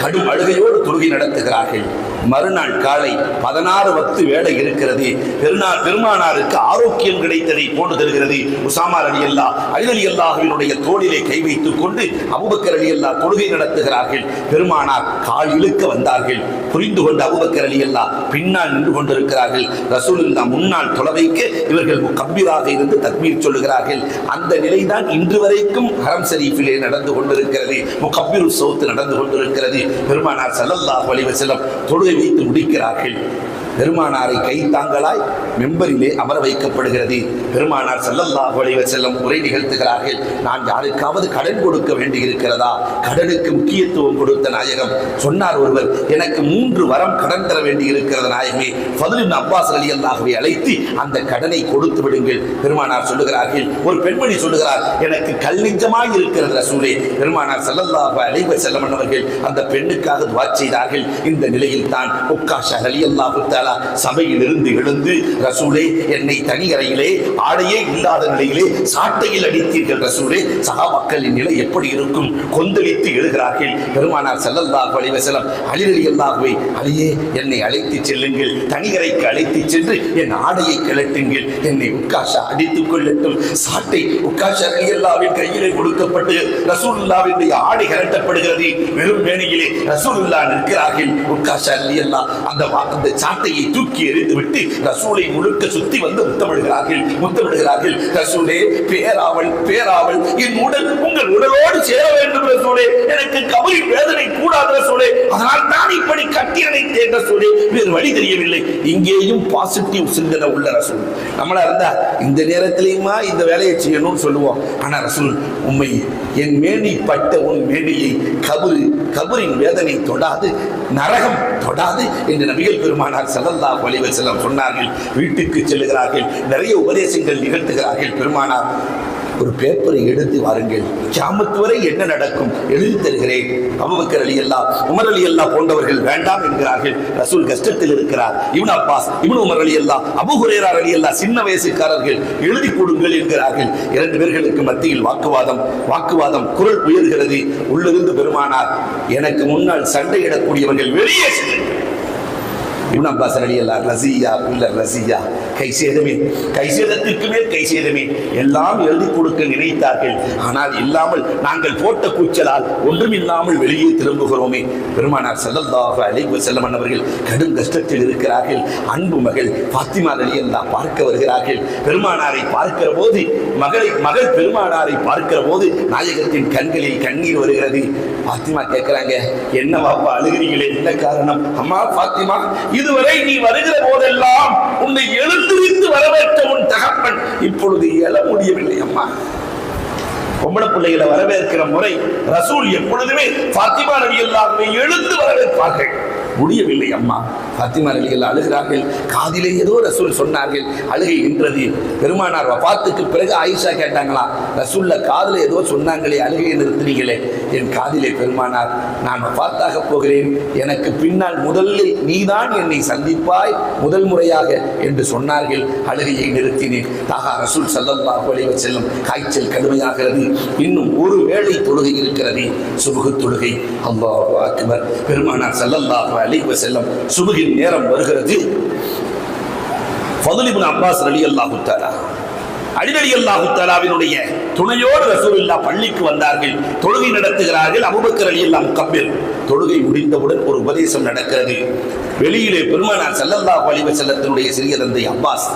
கடும் அழுகையோடு தொழுகை நடத்துகிறார்கள். மறுநாள் காலை 16 வக்து வேலை இருக்கிறது. பெருமானாருக்கு ஆரோக்கியம் கிடைத்ததை போன்று தருகிறது. உசாமா ரலியல்லாஹு அலி ரலியல்லாஹுவினுடைய தோளிலே கை வைத்துக் கொண்டு அபூபக்கர் ரலியல்லாஹு தொழுகை நடத்துகிறார்கள். பெருமானார் கால் இழுக்க வந்தார்கள். புரிந்து கொண்ட அபூபக்கர் ரலியல்லாஹு பின்னால் நின்று கொண்டிருக்கிறார்கள். ரசூலுல்லாஹ் முன்னால் தொலை வைக்க இவர்கள் முகப்பீராக இருந்து தக்பீர் சொல்லுகிறார்கள். அந்த நிலைதான் இன்று வரைக்கும் ஹரம் ஷரீஃபிலே நடந்து கொண்டிருக்கிறது. முகப்பீரு சௌத் நடந்து கொண்டிருக்கிறது. பெருமானார் ஸல்லல்லாஹு அலைஹி வஸல்லம் தொழுகை வைத்து முடிக்கிறார்கள். பெருமானாரை கைத்தாங்களாய் மெம்பரிலே அமர வைக்கப்படுகிறது. பெருமானார் ஸல்லல்லாஹு அலைஹி வஸல்லம் உரை நிகழ்த்துகிறார்கள். நான் யாருக்காவது கடன் கொடுக்க வேண்டியிருக்கிறதா? கடனுக்கு முக்கியத்துவம் கொடுத்த நாயகம் சொன்னார். ஒருவர், எனக்கு 3 வரம் கடன் தர வேண்டியிருக்கிறது நாயகமே. ஃபதுல் இப்னு அப்பாஸ் ரலியல்லாஹுவை அழைத்து அந்த கடனை கொடுத்து விடுங்கள். பெருமானார் சொல்லுகிறார்கள். ஒரு பெண்மணி சொல்லுகிறார், எனக்கு கல் நெஞ்சமாய் இருக்கிறது ரசூலே. பெருமானார் ஸல்லல்லாஹு அலைஹி வஸல்லம் அவர்கள் அந்த பெண்ணுக்காக துஆ செய்தார்கள். இந்த நிலையில் தான் உக்காஷா ரலியல்லாஹு தஆலா சபையில் இருந்து எழுந்து, ரசூலே, என்னை தனி அறையிலே ஆடையே இல்லாத நிலையிலே சாட்டையில் அடித்தீர்கள் ரசூலே. சஹாபாக்களின் நிலை எப்படி இருக்கும்? கொந்தளித்து எழுகிறார்கள். பெருமானார் ஸல்லல்லாஹு அலைஹி வஸல்லம் அலி ரலியல்லாஹுவை, அலியே, என்னை அழைத்து செல்லுங்கள், தனி அறைக்கு அழைத்து சென்று என் ஆடையை கழட்டுங்கள், என்னை உக்காஷா அடித்துக் கொள்ளட்டும். சாட்டை உக்காஷா ரலியல்லாஹுவின் கையிலே கொடுக்கப்பட்டு ரசூலுல்லாஹ்வுடைய ஆடை கழட்டப்படுகிறது. வெறும் மேனியிலே ரசூலுல்லாஹ் நிற்கிறார்கள். உக்காஷா ரலியல்லாஹு அந்த சாட்டையை தூக்கி எறிந்து விட்டு ரசூலை முழுக்க சுத்தி வந்து முத்தமிடுகிறார்கள். ரசூலே, பேராவல் பேராவல், என் உடல் உங்கள் உடலோடு சேர வேண்டும் ரசூலே. எனக்கு கபரின் வேதனை கூடாது ரசூலே. அதனால் நான் இப்படி கட்டி அணைத்தேன் ரசூலே. வேறு வழி தெரியவில்லை. இங்கேயும் பாசிட்டிவ் சிந்தனை உள்ள ரசூல். நம்மளா இருந்தா இந்த நேரத்திலேயுமா இந்த வேலையை செய்யணும்னு சொல்லுவோம். ஆனா ரசூல், உண்மை என் மேனி பட்ட உன் மேனியை கபரின் வேதனை தொடாது, நரகம் தொடாது என்று நபிகள் பெருமானார் ஸல்லல்லாஹு அலைஹி வஸல்லம் சொன்னார்கள். வீட்டுக்கு செல்லுகிறார்கள். நிறைய உபதேசங்கள் நிகழ்த்துகிறார்கள். பெருமானார் ஒரு பேப்பரை எடுத்து வாருங்கள், கியாமத் வரை என்ன நடக்கும் எழுதி தருகிறேன். அபூபக்கர் ரலியல்லாஹு, உமர் ரலியல்லாஹு போன்றவர்கள் வேண்டாம் என்கிறார்கள். ரசூல் கஷ்டத்தில் இருக்கிறார். இப்னு அப்பாஸ், இப்னு உமர் ரலியல்லாஹு, அபூ ஹுரைரா ரலியல்லாஹு சின்ன வயசுக்காரர்கள், எழுதி கொடுங்கள் என்கிறார்கள். இரண்டு பேர்களுக்கு மத்தியில் வாக்குவாதம், குரல் உயர்கிறது. உள்ளிருந்து பெருமானார், எனக்கு முன்னால் சண்டையிடக்கூடியவர்கள் வெளியே செல்லுங்கள். இப்னு அப்பாஸ் ரலியல்லாஹு, ரஸியா இல்ல ரஸியா, கை சேதத்திற்கு மேல் கை சேதமே. எல்லாம் எழுதி கொடுக்க நினைத்தார்கள், ஆனால் இல்லாமல் நாங்கள் போட்ட கூச்சலால் ஒன்றும் இல்லாமல் வெளியே திரும்புகிறோமே. பெருமானார் ஸல்லல்லாஹு அலைஹி வஸல்லம் அவர்கள் கடும் கஷ்டத்தில் இருக்கிறார்கள். அன்பு மகள் ஃபாத்திமா ரலியல்லாஹு பார்க்க வருகிறார்கள். பெருமானாரை பார்க்கிற போது மகள் பெருமானாரை பார்க்கிற போது நாயகத்தின் கண்களில் கண்ணீர் வருகிறது. ஃபாத்திமா கேட்கிறாங்க, என்ன பாப்பா அழுகிறீங்களே, என்ன காரணம்? அம்மா ஃபாத்திமா, இதுவரை நீ வருகிற போதெல்லாம் உன்னை எழுந்திருந்து வரவேற்ற உன் தகப்பன் இப்பொழுது எழ முடியவில்லை அம்மா. பொம்பளை பிள்ளைகளை வரவேற்கிற முறை ரசூல் எப்பொழுதுமே ஃபாத்திமா ரலியல்லாஹு எழுந்து வரவேற்பார்கள். முடியவில்லை அம்மா. ஃபாத்திமா ரலியல்லாஹு அழுகிறார்கள். காதிலே ஏதோ ரசூல் சொன்னார்கள், அழுகை நின்றது. பெருமானார் வஃபாத்துக்கு பிறகு ஆயிஷா கேட்டாங்களா, ரசூல்ல காதில் ஏதோ சொன்னாங்களே, அழுகையை நிறுத்தினீங்களே. என் காதிலே பெருமானார், நான் வஃபாத்தாக போகிறேன், எனக்கு பின்னால் முதலில் நீதான் என்னை சந்திப்பாய் முதல் முறையாக என்று சொன்னார்கள். அழுகையை நிறுத்தினேன். தாகா ரசூல் ஸல்லல்லாஹு அலைஹி வஸல்லம் காய்ச்சல் கடுமையாகிறது. இன்னும் ஒரு வேளை தொழுகை இருக்கிறது, சுபுஹ் தொழுகை. அல்லாஹு அக்பர். பெருமானார் ஸல்லல்லாஹு அலைஹி வஸல்லம் சுபுஹின் நேரம் வருகிறது. ஃபதுல் இப்னு அப்பாஸ் ரலியல்லாஹு தஆலா, அலி ரலியல்லாஹு தஆலாவினுடைய துணையோடு ரசூலுல்லாஹ் பள்ளிக்கு வந்தார்கள். தொழுகை நடத்துகிறார்கள். அபூபக்கர் ரலியல்லாஹு முகப்பிர். தொழுகை முடிந்தவுடன் ஒரு உபதேசம் நடக்கிறது. வெளியிலே பெருமானார் ஸல்லல்லாஹு அலைஹி வஸல்லத்தினுடைய சிறிய தந்தை அப்பாஸ்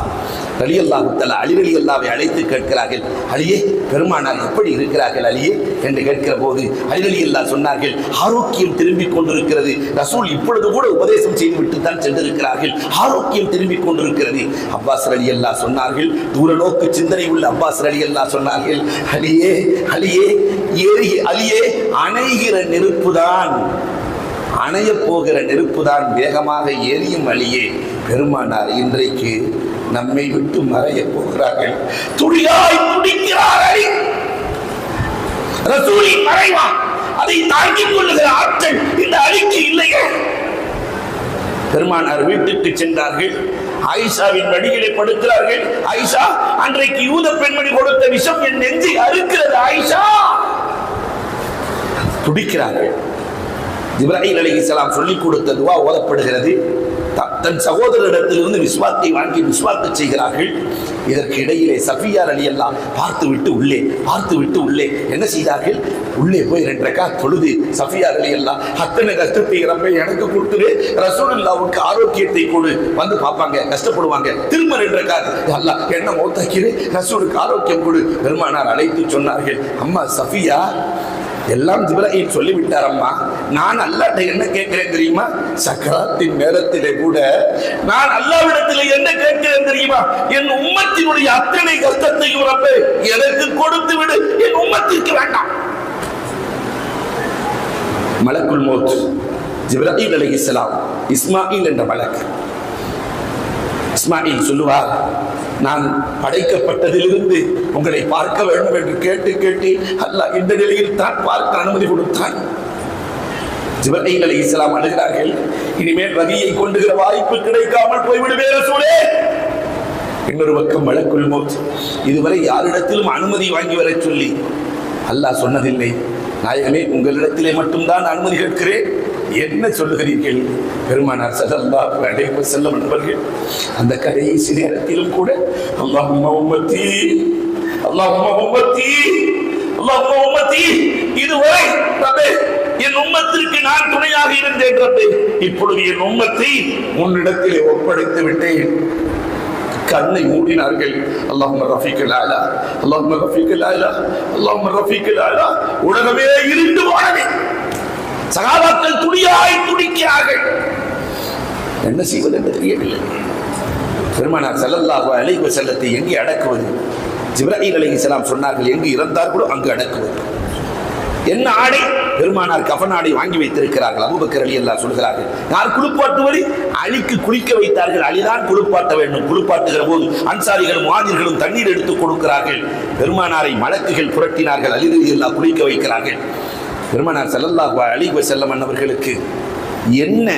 ரலியல்லாஹு தஆலா அலி ரலியல்லாஹுவை அழைத்து கேட்கிறார்கள், அலியே பெருமானார் எப்படி இருக்கிறார்கள் அலியே என்று கேட்கிற போது அலி ரலியல்லாஹு சொன்னார்கள், ஆரோக்கியம் திரும்பிக் கொண்டிருக்கிறது. ரசூல் இப்பொழுது கூட உபதேசம் செய்து விட்டு தான் சென்றிருக்கிறார்கள், ஆரோக்கியம் திரும்பிக் கொண்டிருக்கிறது. அப்பாஸ் ரலியல்லாஹு சொன்னார்கள், தூரநோக்கு சிந்தனை உள்ள அப்பாஸ் ரலியல்லாஹு சொன்னார்கள், அலியே அலியே அலியே அணைகிற நெருப்புதான், அணைய போகிற நெருப்புதான் வேகமாக எரியும் அலியே. பெருமானார் இன்றைக்கு நம்மை விட்டு மறைய போகிறார்கள். துடியாய் துடிக்கிறார்கள். ரசூலின் மறைவா, அதை தாங்கிக் கொள்ளுகிற ஆற்றல் இந்த அலிக்கு இல்லையே. பெருமானார் வீட்டுக்கு சென்றார்கள். ஆயிஷாவின் வடிகளை படுக்கிறார்கள். ஆயிஷா, அன்றைக்கு யூத பெண்மணி கொடுத்த விஷம் என் நெஞ்சை அறுக்கிறது ஆயிஷா. துடிக்கிறார்கள். ஜிப்ராயில் அலைஹிஸ்ஸலாம் சொல்லிக் கொடுத்த துஆ ஓதப்படுகிறது. தன் சகோதரரிடத்திலிருந்து விஸ்வாத்தை வாங்கி விஸ்வாத்து செய்கிறார்கள். இதற்கு இடையிலே சஃபியா ரலியல்லாஹு பார்த்துவிட்டு உள்ளே என்ன செய்தார்கள்? உள்ளே போய் 2 ரக்காத் தொழுது சஃபியா ரலியல்லாஹு, அத்தனை கஷ்டத்தை ரப்பே எனக்கு கொடுத்துரு, ரசூலுல்லாஹ்வுக்கு ஆரோக்கியத்தை கொடு, வந்து பார்ப்பாங்க, கஷ்டப்படுவாங்க, திரும்ப 2 ரக்காத், அல்லாஹ் என்ன மௌத்தாக்கிரு, ரசூலுக்கு ஆரோக்கியம் கொடு. பெருமானார் அழைத்து சொன்னார்கள், அம்மா சஃபியா, எல்லாம் ஜிப்ராயில் சொல்லிவிட்டார் அம்மா, நான் அல்லாஹ்ட்ட என்ன கேட்கிறேன் தெரியுமா? சக்கராத்தின் நேரத்திலே கூட நான் அல்லாஹ்விடத்தில் என்ன கேட்கிறேன் தெரியுமா? என் உம்மத்தினுடைய அத்தனை கஷ்டத்தையும் ரப்பே எனக்கு கொடுத்து விடு, என் உம்மத்திற்கு வேண்டாம். மலக்குல் மௌத் ஜிப்ராயில் அலைஹிஸ்ஸலாம், இஸ்மாயில் என்ற மலக். இஸ்மாயில் சொல்லுவார், நான் படைக்கப்பட்டதிலிருந்து உங்களை பார்க்க வேண்டும் என்று கேட்டு அல்லாஹ் இந்த நிலையில் தான் பார்க்க அனுமதி கொடுத்தான். ஜிப்ராயில் அலைஹிஸ்ஸலாம் அழுகிறார்கள், இனிமேல் வகியை கொண்டுகிற வாய்ப்பு கிடைக்காமல் போய்விடுவே ரசூலே. இன்னொரு பக்கம் மலக்குல் மௌத், இதுவரை யாரிடத்திலும் அனுமதி வாங்கி வர சொல்லி அல்லாஹ் சொன்னதில்லை. நாயகமே, உங்களிடத்திலே மட்டும்தான் அனுமதி கேட்கிறேன், என்ன சொல்லுகிறீர்கள்? பெருமானார் ஸல்லல்லாஹு அலைஹி வஸல்லம் என்பவர்கள் அந்த கடைசி நேரத்திலும் கூட அல்லாஹும்ம உம்மத்தி அல்லாஹும்ம உம்மத்தி அல்லாஹும்ம உம்மத்தி, இதுவரை ரப்பே என் உம்மத்திற்கு நான் துணையாக இருந்தேன் ரப்பே, இப்பொழுது என் உம்மத்தை உன்னிடத்திலே ஒப்படைத்து விட்டேன். கண்ணை மூடினார்கள். அல்லாஹும்ம ரஃபீக்கல் அலா, அல்லாஹும்ம ரஃபீக்கல் அலா, அல்லாஹும்ம ரஃபீக்கல் அலா. உலகமே இருண்டு போனது. சகாபாக்கள் துடியாய் துடிக்கிறார்கள். என்ன செய்வது என்று தெரியவில்லை. பெருமானார் ஸல்லல்லாஹு அலைஹி வஸல்லத்தை எங்கே அடக்குவது? ஜிப்ராயில் அலைஹிஸ்ஸலாம் சொன்னார்கள், எங்கு இறந்தார்களோ அங்கு அடக்குவது. என்ன ஆடை? பெருமானார் கஃன் ஆடை வாங்கி வைத்திருக்கிறார்கள். அபூபக்கர் ரலியல்லாஹு சொல்கிறார்கள், யார் குளிப்பாட்டுவது? அலிக்கு குளிக்க வைத்தார்கள். அலிதான் குளிப்பாட்ட வேண்டும். குளிப்பாட்டுகிற போது அன்சாரிகளும் முஹாஜிர்களும் தண்ணீர் எடுத்து கொடுக்கிறார்கள். பெருமானாரை மலக்குகள் புரட்டினார்கள். அலி ரலியல்லாஹு குளிக்க வைக்கிறார்கள். பெருமானார் ஸல்லல்லாஹு அலைஹி வஸல்லம் அவர்களுக்கு என்ன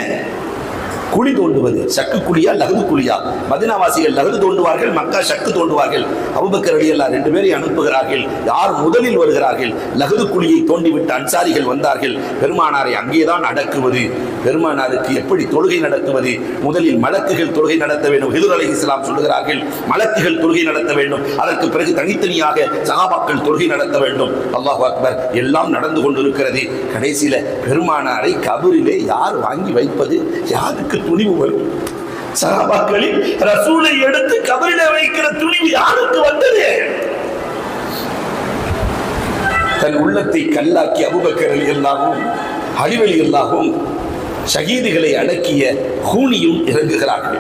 குழி தோண்டுவது? சக்கு குழியா லகுது குழியா? மதீனாவாசிகள் லகுது தோண்டுவார்கள், மக்கா சக்கு தோண்டுவார்கள். அபூபக்கர் ரலியல்லாஹு ரெண்டு பேரை அனுப்புகிறார்கள். யார் முதலில் வருகிறார்கள்? லகுது குழியை தோண்டிவிட்டு அன்சாரிகள் வந்தார்கள். பெருமானாரை அங்கேதான் அடக்குவது. பெருமானாருக்கு எப்படி தொழுகை நடத்துவது? முதலில் மலக்குகள் தொழுகை நடத்த வேண்டும். ஹிதுர் அலைஹிஸ்ஸலாம் சொல்லுகிறார்கள், மலக்குகள் தொழுகை நடத்த வேண்டும். அதற்கு பிறகு தனித்தனியாக சஹாபாக்கள் தொழுகை நடத்த வேண்டும். அல்லாஹு அக்பர். எல்லாம் நடந்து கொண்டிருக்கிறது. கடைசியில பெருமானாரை கபரிலே யார் வாங்கி வைப்பது? யாருக்கு துணிவு வரும்? சஹாபாக்களில் ரசூலை எடுத்து கபரிலே வைக்கிற துணிவு யாருக்கு வந்தது? தன் உள்ளத்தை கல்லாக்கி அபூபக்கர் ரலியல்லாஹு அலி ரலியல்லாஹு ஷஹீதுகளை அடக்கிய ஹூனியும் இறங்குகிறார்கள்.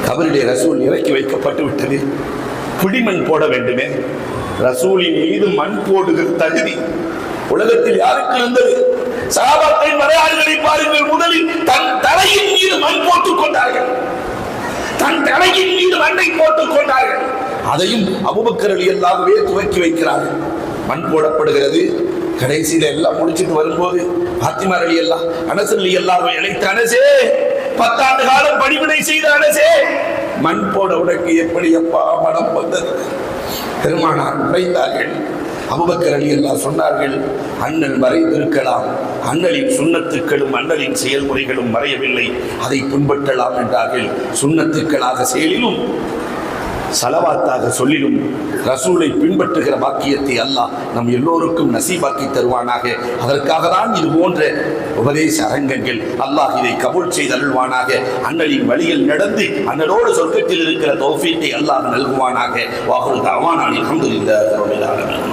கபரிலே ரசூல் இறக்கி வைக்கப்பட்டு விட்டது. புடிமண் போட வேண்டுமே. ரசூலின் மீது மண் போடுகிற தகுதி உலகத்தில் யாருக்கு இருந்தது? சஹாபாக்களின் வரலாறுகளை பாருங்கள். முதலில் தன் தலையின் மீது மண் போட்டுக் கொண்டார்கள். தன் தலையின் மீது மண்ணை போட்டுக் கொண்டார்கள். அதையும் அபூபக்கர் ரலியல்லாஹுவே துவக்கி வைக்கிறார்கள். மண் போடப்படுகிறது. கடைசியில எல்லாம் முடிச்சுட்டு வரும்போது பாத்திமா ரலியல்லாஹு அனஸ் ரலியல்லாஹு அழைத்து, அனஸே, 10 ஆண்டு காலம் பணிவிடை செய்த அனஸே, மண் போட உனக்கு எப்படி அப்பா மனம் வந்தது? பெருமானார் உரைத்தார்கள். அபூபக்கர் ரலியல்லாஹு சொன்னார்கள், அண்ணல் மறைந்திருக்கலாம், அண்ணலின் சுன்னத்துக்களும் அண்ணலின் செயல்முறைகளும் மறையவில்லை, அதை பின்பற்றலாம் என்றார்கள். சுன்னத்துக்களாக செயலிலும் சலவாத்தாக சொல்லிலும் ரசூலை பின்பற்றுகிற பாக்கியத்தை அல்லாஹ் நம் எல்லோருக்கும் நசீபாக்கி தருவானாக. அதற்காக தான் இது போன்ற உபதேச அரங்கங்கள். அல்லாஹ் இதை கபூல் செய்து அருள்வானாக. அண்ணலின் வழியில் நடந்து அண்ணலோடு சொர்க்கத்தில் இருக்கிற தௌஃபீக்கை அல்லாஹ் நல்குவானாக. வாஹுல் தஅவானா அல்ஹம்துலில்லாஹி ரப்பில் ஆலமீன்.